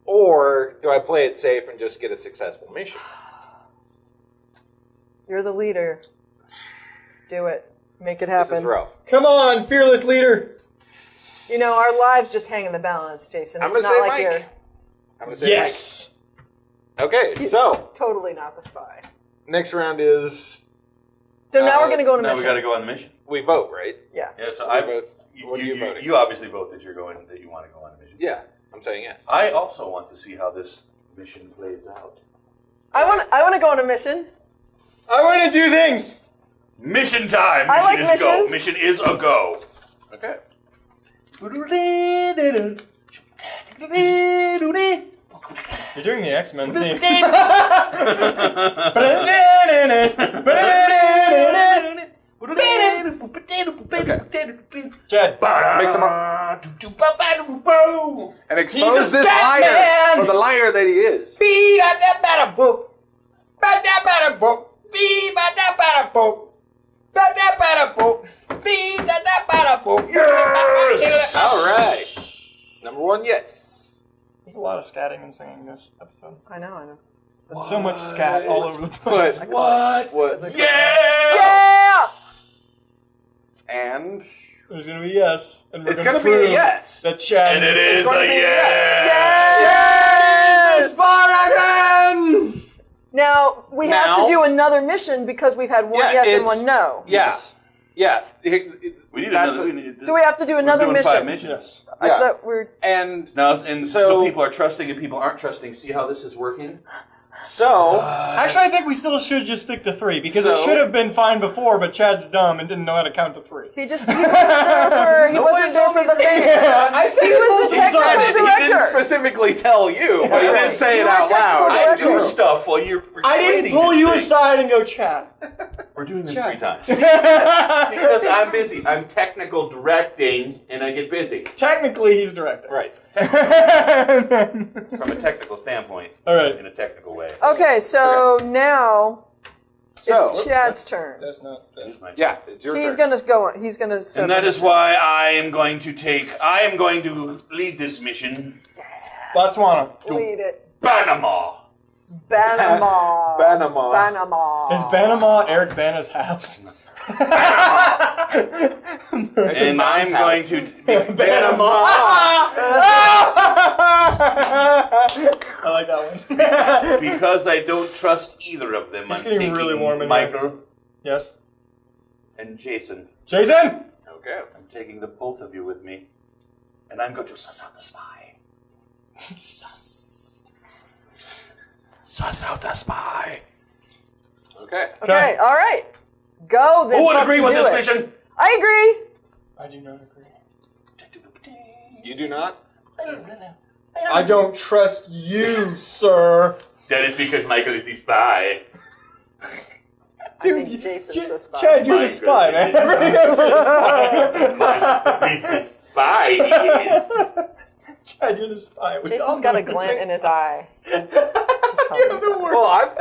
or do I play it safe and just get a successful mission? You're the leader. Do it. Make it This is happen. rough. Come on, fearless leader. You know, our lives just hang in the balance, Jason. I'm It's gonna not say like Mike. you're I'm gonna say Yes. Mike. Okay, he's so totally not the spy. next round is So now we're going to go on a Now mission. we got to go on the mission. we vote, right? Yeah. Yeah. So We I vote. What are you voting? You obviously vote that you want to go on a mission. Yeah, I'm saying yes. I also want to see how this mission plays out. I want to go on a mission. I want to do things. Mission time. I like Mission is missions. go. Mission is a go. Okay. You're doing the X-Men theme. Chad, Make some up. And He's expose a this scat liar man! for the liar that he is. All right. Number 1, yes. There's a lot of scatting and singing this episode. I know. There's so much scat all over the place. What? Yeah! And There's gonna be yes, and we're it's gonna be a prove yes. That Chad And it is gonna a be a yes. Yes! Now, we have Now- to do another mission because we've had one Yeah, yes and it's- one no. Yes. Yeah. We need That's another. So we have to do we're another doing mission. 5 missions. Yes. I Yeah. thought we're... And Now, and so So- people are trusting and people aren't trusting. See how this is working? so Actually, I think we still should just stick to 3 because it So- should have been fine before, but Chad's dumb and didn't know how to count to 3. He wasn't there for the thing. I think He was the technical he didn't director. specifically tell you, but he did say You it were out technical loud. I do director. stuff while you're. I didn't explaining pull this you thing. aside and go, Chad, We're doing this 3 times. Because I'm busy. I'm technical directing, and I get busy. Technically, he's directing. Right. From a technical standpoint. All right. In a technical way. Okay, so now it's Chad's turn. That's not. Yeah, it's your He's turn. gonna go. He's gonna. And that is why I am going to lead this mission. Botswana. Lead it. Panama. Panama. Panama. Panama. Is Panama Eric Bana's house? And I'm going to Panama. I like that one. because I don't trust either of them. It's I'm getting taking really warm in Michael here. Yes. and Jason. Jason. Okay. I'm taking the both of you with me, and I'm going to suss out the spy. Suss out the spy. Okay. Okay. All right. Go then. Who would agree with do this it. mission? I agree. I do not agree. You do not? I don't trust you, sir. That is because Michael is the spy. I think Jason's the spy. Chad, you're the spy, man. Everybody else is The spy he is. Chad, you're the spy. We all Jason's got know a glint in his eye. You're the worst. Well,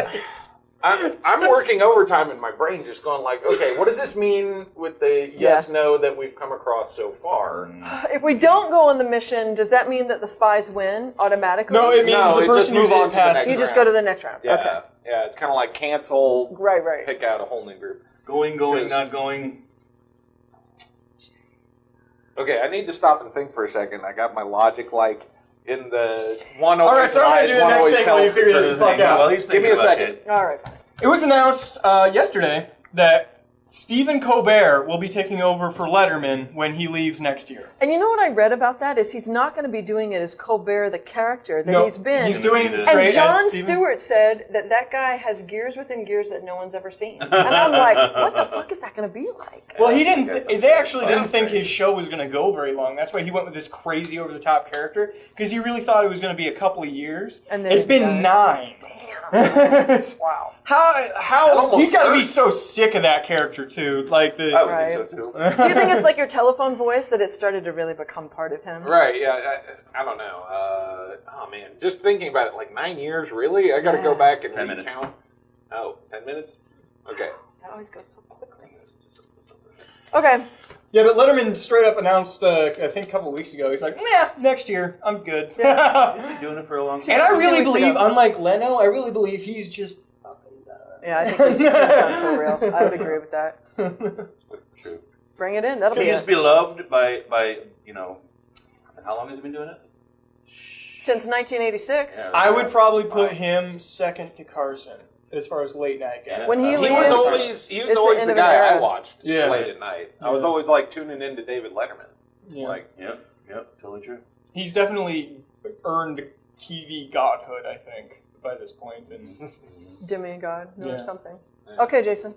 I'm working overtime in my brain, just going like, okay, what does this mean with the yes/no that we've come across so far? If we don't go on the mission, does that mean that the spies win automatically? No, it means No, the it person just move who's on in to the past. next You just round. go to the next round. Yeah, Okay. yeah, it's kind of like cancel, Right. pick out a whole new group. Going, not going. Okay, I need to stop and think for a second. I got my logic like in the one. All right, so I'm gonna do the next thing while you figure this the fuck out. Well, he's Give me thinking a about second. shit. All right. It was announced yesterday that Steven Cobert will be taking over for Letterman when he leaves next year. And you know what I read about that is he's not going to be doing it as Colbert, the character that No, he's been. he's doing And straight And Jon as Steven. Stewart said that guy has gears within gears that no one's ever seen. And I'm like, what the fuck is that going to be like? Well, he That's didn't. They actually fun. didn't think his show was going to go very long. That's why he went with this crazy over-the-top character because he really thought it was going to be a couple of years. And then it's he been died. 9. Wow. How almost he's got to be hurts. so sick of that character too. Like the I would Right. think so too. Do you think it's like your telephone voice that it started to really become part of him? Right? Yeah, I don't know. Oh man, just thinking about it, like 9 years, really? I got to go back and 10 minutes. recount. Oh, 10 minutes? Okay. That always goes so quickly. Okay. Yeah, but Letterman straight up announced, I think a couple of weeks ago, he's like, "Yeah, next year, I'm good." He's been doing it for a long time. And I 2 really weeks believe, ago. unlike Leno, I really believe he's just fucking done. Yeah, I think he's done for real. I would agree with that. True. Bring it in. That'll be He is it. beloved by how long has he been doing it? Since 1986. Yeah. I would probably put him second to Carson as far as late night guy. When he He leaves, was it's always the the end of an guy era. I watched Yeah. late at night. I Yeah. was always like tuning into David Letterman. Yeah. Like, Yep, totally true. He's definitely earned TV godhood, I think, by this point. And demigod or Yeah. something. Yeah. Okay, Jason.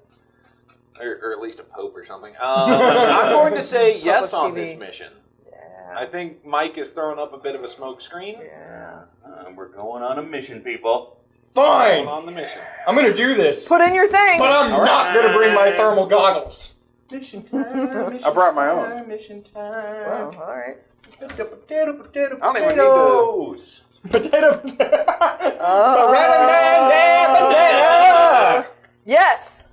or at least a pope or something. I'm going to say yes Pope of on TV. this mission. Yeah. I think Mike is throwing up a bit of a smoke screen. Yeah. We're going on a mission, people. fine, Going on the mission. I'm gonna do this, Put in your things. but I'm not gonna bring my thermal goggles. Mission time. I brought my own. Mission Wow, time. all right. Potato, I don't even need to- potatoes. Potato. Oh. Potato. Yes.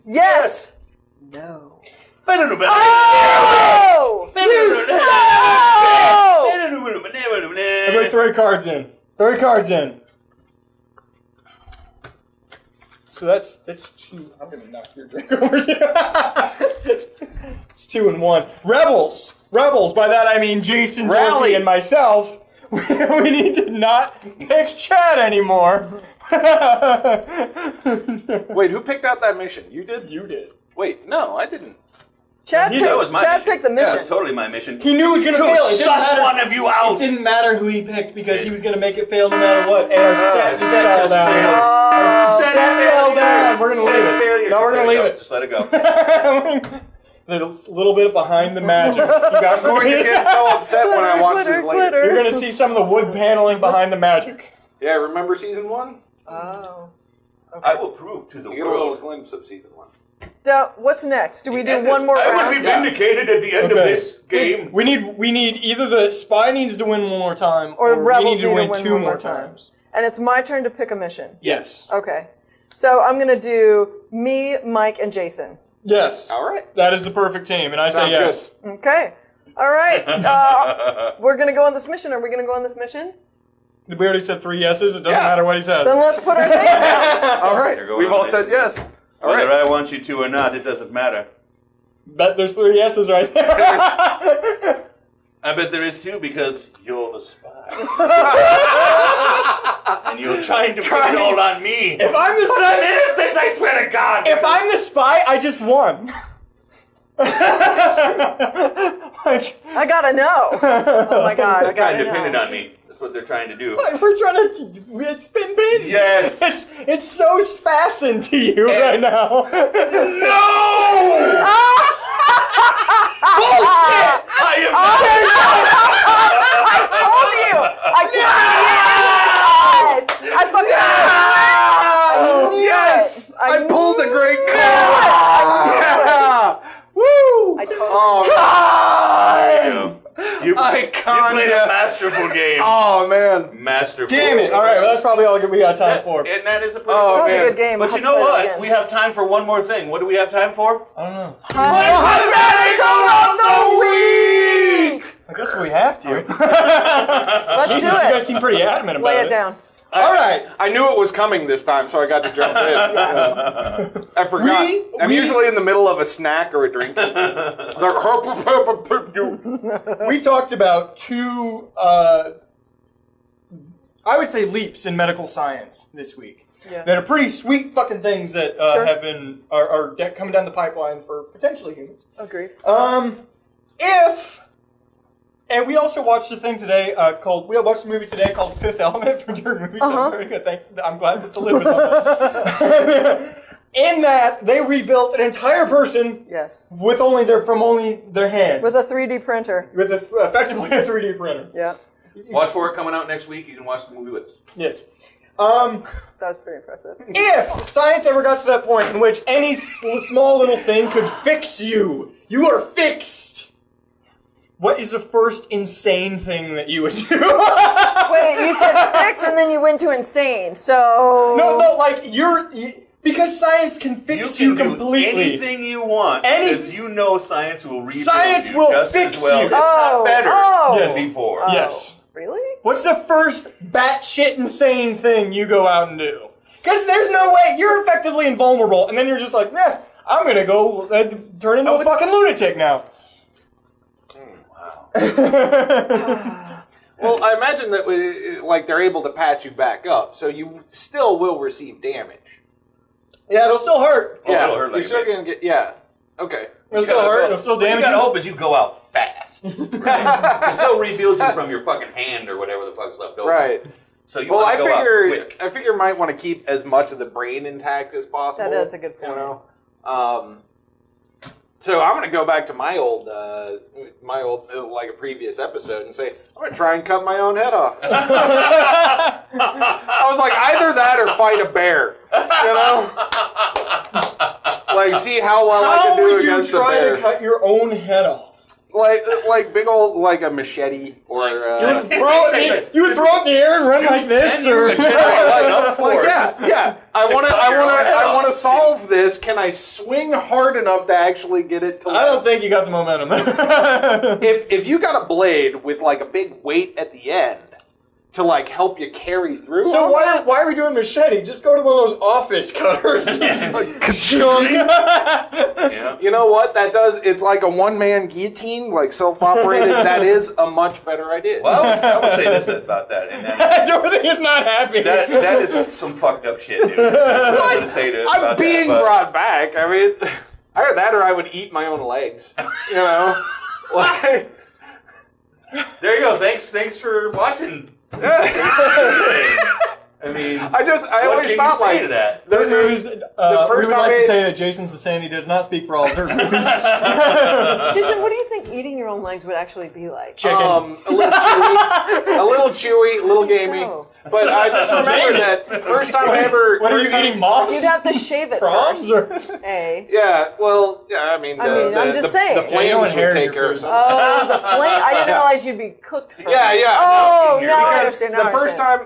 Yes. No. Oh! Everybody throw your cards in. Throw your cards in. So that's 2. I'm gonna knock your drink over too. It's 2 and 1. Rebels. By that I mean Jason, Dorothy, and myself. We need to not pick Chad anymore. Wait, who picked out that mission? You did? You did. Wait, no, I didn't. Chad He- picked, That was my Chad mission. picked the That mission. was totally my mission. He knew he was gonna fail. It didn't Suss matter. one of you It out. didn't matter who he picked because he was gonna make it fail no matter what. And our set just set fell just down. failed. Our Set set fell failure. down. We're gonna Set leave it. failure. No, we're gonna leave it. Just let it go. There's a little bit behind the magic. You guys I'm going to get so upset when I watch this later. You're gonna see some of the wood paneling behind the magic. Yeah, remember season 1? Oh. I will prove to the You get a little world. glimpse of season 1. What's next? Do we do one more I round? would be vindicated at the end of this game. We need either the spy needs to win one more time, or Rebels we need to win one two more time. times. And it's my turn to pick a mission. Yes. Okay. So I'm going to do me, Mike, and Jason. Yes. All right. That is the perfect team, and I say yes. Good. Okay. All right. We're going to go on this mission. Are we going to go on this mission? We already said 3 yeses. It doesn't matter what he says. Then let's put our things down. All right. We've all said yes. All right. Whether I want you to or not, it doesn't matter. Bet there's 3 yeses right there. I bet there is too, because you're the spy. And you're trying to put it all on me. If I'm the spy, I'm innocent, I swear to God. if I'm the spy, I just won. Like, I got to know. Oh, my God. I They're got trying to to know. pin it on me. That's what they're trying to do. we're trying to. It's been pinned. Yes. It's so fastened to you right now. No! Bullshit! I am I told you. Yes. I fucking Yes! I pulled a great card! Yeah. Woo! I totally You played a masterful game. Oh, man. Masterful. Damn it! All right, well, that's probably all we got time for. And that is a pretty That was fun a good game. But I'll you know play it what? again. We have time for one more thing. What do we have time for? I don't know. Mathematical of the Week! I guess we have to. Let's Jesus, do you it. guys seem pretty adamant about Lay it down. All right. I knew it was coming this time, so I got to jump in. I forgot. I'm usually in the middle of a snack or a drink. We talked about 2, I would say, leaps in medical science this week. Yeah. That are pretty sweet fucking things that Sure. have been are coming down the pipeline for potentially humans. Agreed. And we also watched a thing today we watched a movie today called Fifth Element from Durnk Movies. That was very good. I'm glad that the lid was on that. In that, they rebuilt an entire person Yes. with only their hand. With a 3D printer. With effectively a 3D printer. Yeah. Watch for it coming out next week. You can watch the movie with us. Yes. That was pretty impressive. If science ever got to that point in which any small little thing could fix you, you are fixed. What is the first insane thing that you would do? Wait, you said fix and then you went to insane, so... No, like, because science can fix you can completely. do anything you want, because you know science will rebuild Science you will just fix as well, you. if not better Yes. than before. Oh. Yes. Really? What's the first batshit insane thing you go out and do? Because there's no way. You're effectively invulnerable, and then you're just like, nah, I'm going to go turn into a fucking lunatic now. Well, I imagine that they're able to patch you back up, so you still will receive damage. Yeah, it'll still hurt. Oh, it'll hurt like you're still a bitch. gonna get. Yeah. Okay. It'll still hurt. It'll still What you damage gotta you. hope is you go out fast. Right? 'Cause they'll rebuild you from your fucking hand or whatever the fuck's left over. Right. So you Well, want I to go out quick. figure you might want to keep as much of the brain intact as possible. That is a good point. You know. So I'm gonna go back to my old like a previous episode and say I'm gonna try and cut my own head off. I was like, either that or fight a bear. You know. Like, see how well I can do against a bear. How would you try to cut your own head off? Like big old, like a machete or. You would throw it in the air and run like this, or yeah. I want to solve this. Can I swing hard enough to actually get it to? I don't think you got the momentum. If you got a blade with like a big weight at the end to like help you carry through. So why are we doing machete? Just go to one of those office cutters. Yeah. You know what that does? It's like a one-man guillotine, like self-operated. That is a much better idea. Well, I would say this about that. And Dorothy is not happy. that is some fucked up shit, dude. That's what I'm gonna say to I'm about being that, brought back. I mean, either that or I would eat my own legs. You know, like. There you go. Thanks for watching. I mean, I always thought like to that. Dirt movies. We first would time like to it- say that Jason's insanity does not speak for all dirt movies. Jason, what do you think eating your own legs would actually be like? Chicken. a little chewy, a little gamey. So. But I just remember that first time I ever... What are you eating, moss? You'd have to shave it Prawns? first. A. Yeah, well, yeah, I mean, I'm just saying. the flames would take care of it. Oh, the flame! I didn't realize you'd be cooked first. Yeah. Oh, no, I Because understand. the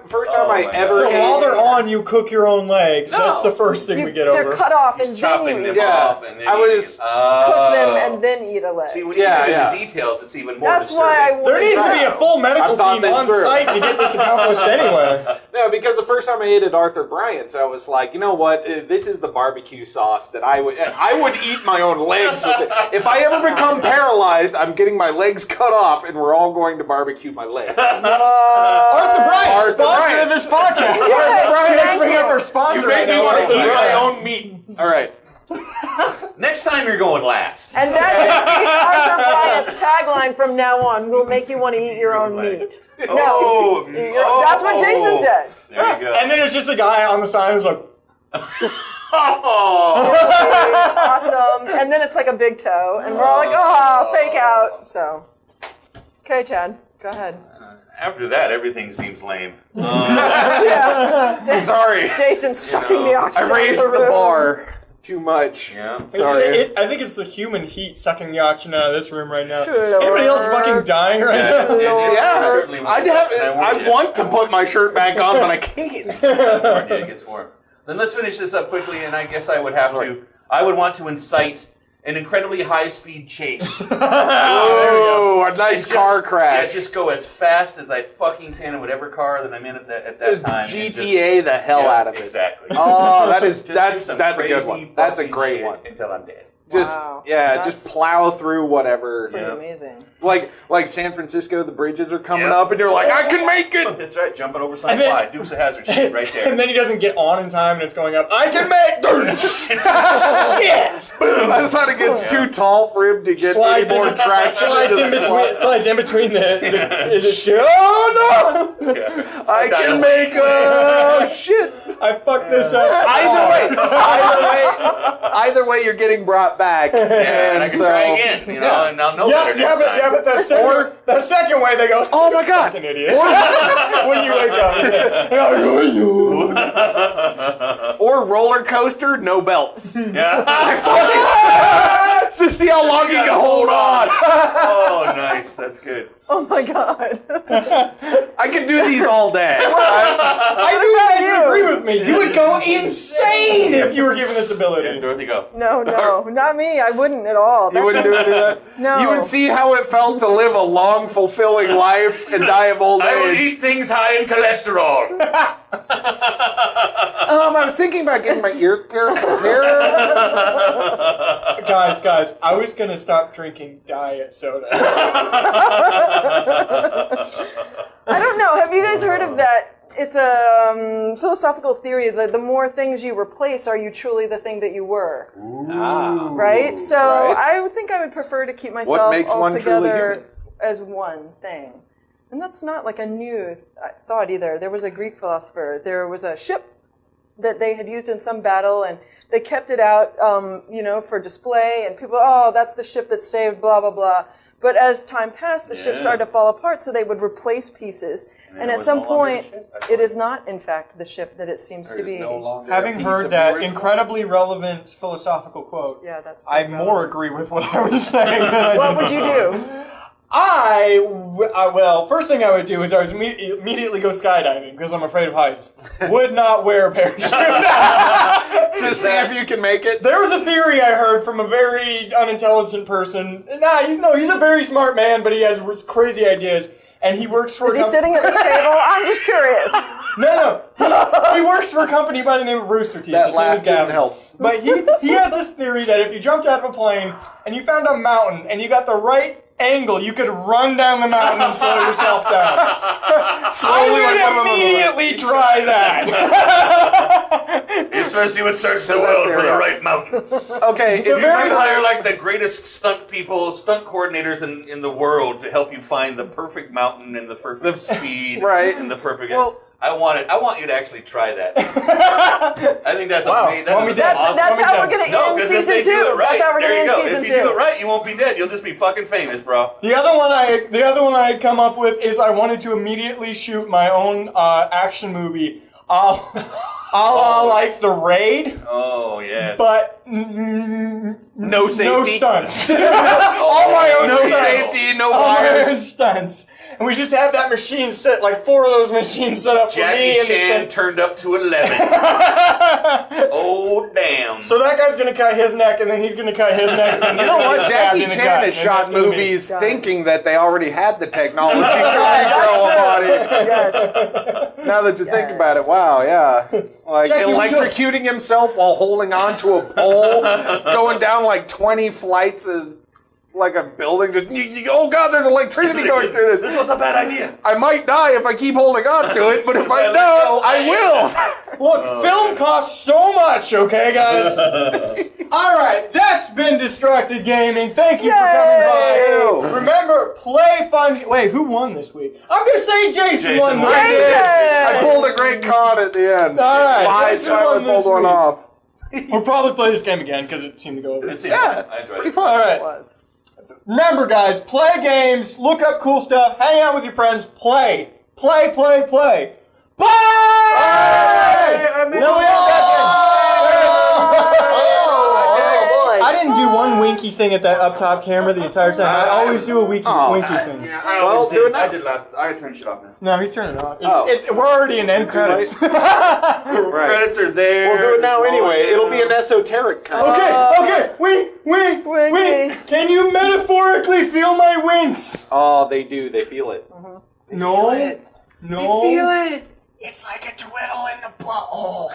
first time I ever So ate... while they're on, you cook your own legs. No. That's the first thing we get over. They're cut off and then chopping you them eat off and then cook them and then eat a leg. See, when you get into the details, it's even more That's disturbing. why I There needs to be a full medical thought team this on through. site to get this accomplished anyway. No, because the first time I ate at Arthur Bryant's, I was like, you know what? This is the barbecue sauce that I would eat my own legs with it. If I ever become paralyzed, I'm getting my legs cut off, and we're all going to barbecue my legs. Arthur Bryant, sponsor Bryant. of this podcast. Yeah, Arthur Bryant, thank bring you. up our sponsor. You made me want to eat my own meat. All right. Next time you're going last. And that should be Arthur Bryant's tagline from now on. We'll make you want to eat your own meat. Oh, That's what Jason said. There you go. And then there's just a guy on the sign who's like, Oh. Awesome. And then it's like a big toe, and we're all like, oh, fake out. So, okay, Chad, go ahead. After that, everything seems lame. Yeah. I'm sorry. Jason's sucking the oxygen I raised out of the room. bar too much. Yeah. Sorry. I think it's the human heat sucking the oxygen out of this room right now. Sure. Anybody else fucking dying right now? Yeah, I want to put my shirt back on, but I can't. It gets warm. Then let's finish this up quickly, and I guess I would want to incite an incredibly high-speed chase. Oh, a nice car crash. Yeah, just go as fast as I fucking can in whatever car that I'm in at that Just time. GTA the hell out of it. Exactly. Oh, that's Just that's do some that's a good crazy one. That's a fucking great shit one. Until I'm dead. Just Wow. just plow through whatever. Pretty amazing. Like San Francisco, the bridges are coming up, and you're like, I can make it. That's right, jumping over something wide. Dukes of Hazzard shit right there. And then he doesn't get on in time, and it's going up. I can make shit. That's how it gets too tall for him to get any more traction. Slides in between the shit. Oh no! Yeah. I can make shit. I fucked this up. Either way, you're getting brought back. Yeah, and I can try again, and I'll know better next time. But the second way they go, Oh my god! fucking idiot. When you wake up. Or roller coaster, no belts. Yeah. To see how long you can hold on. Oh, nice. That's good. Oh my god. I can do these all day. I knew you guys would agree with me. You would go insane if you were given this ability. Yeah, Dorothy, go. No, not me. I wouldn't at all. You wouldn't do any of that? No. You would see how it felt to live a long, fulfilling life and die of old I will age. eat things high in cholesterol. I was thinking about getting my ears pierced with hair. Guys, I was gonna stop drinking diet soda. I don't know. Have you guys heard of that? It's a philosophical theory that the more things you replace, are you truly the thing that you were? Right? So I would think I would prefer to keep myself What makes one truly altogether human? as one thing. And that's not like a new thought either. There was a Greek philosopher. There was a ship that they had used in some battle, and they kept it out, for display. And people, that's the ship that saved, blah, blah, blah. But as time passed, the ship started to fall apart, so they would replace pieces. And at some point, it is not, in fact, the ship that it seems to be. Having heard that incredidly relevant philosophical quote, that's I more agree with what I was saying than I What would you do? Well, first thing I would do is I would immediately go skydiving because I'm afraid of heights. Would not wear a parachute. To see if you can make it. There was a theory I heard from a very unintelligent person. He's a very smart man, but he has crazy ideas. And he works for Is he sitting at this table? I'm just curious. No. He works for a company by the name of Rooster Teeth. That His name is laugh didn't Gavin. help. But he has this theory that if you jumped out of a plane and you found a mountain and you got the right angle, you could run down the mountain and slow yourself down. I would immediately try that. Especially when search the world for the right mountain. Okay, if you might hire like the greatest stunt coordinators in the world to help you find the perfect mountain and the perfect speed. Right. And the perfect... Well, I want you to actually try that. I think that's Wow. amazing. That's awesome. That's how we're going to end season 2. That's how we're going to end season 2. If you do it right, you won't be dead. You'll just be fucking famous, bro. The other one I had come up with is I wanted to immediately shoot my own action movie, a la like The Raid. Oh yes. But No safety. no stunts. All my own No stunts. safety, no All my own wires. stunts. And we just have that machine set, like 4 of those machines set up for me. Jackie and Chan turned up to 11. Oh damn. So that guy's gonna cut his neck, and then he's gonna cut his neck. And then You know what? stabbed Jackie in the Chan gut, has and shot that's gonna be- movies thinking that they already had the technology to That's regrow a body. Yes. Now that you think Yes. about it, wow, yeah. Like Jackie, electrocuting himself while holding on to a pole, going down like 20 flights of like a building. Just, oh God, there's electricity going through this. This was a bad idea. I might die if I keep holding on to it, but if I don't, I will. Look, film costs so much, okay, guys? All right, that's been Distracted Gaming. Thank you for coming by. Yay! Remember, play fun. Wait, who won this week? I'm gonna say Jason won. Jason. this week. I pulled a great card at the end. All right, I Jason won this pulled one week. off. We'll probably play this game again because it seemed to go over. Yeah, I enjoyed pretty it. fun. All It right. was. Remember, guys, play games, look up cool stuff, hang out with your friends, play. Play. Bye! No, we have Oh, boy. I didn't do one winky thing at that up top camera the entire time. I always do a winky thing. Yeah, Well, do it now. I did last. I turned shit off now. No, he's turning it off. Oh. We're already in end credits. Credits are there. We'll do it now It's anyway. rolling It'll be down. an esoteric kind. Okay. Wink. Winky. Can you metaphorically feel my winks? Oh, they do. They feel it. No. it. No. They feel it. It's like a twiddle in the butthole.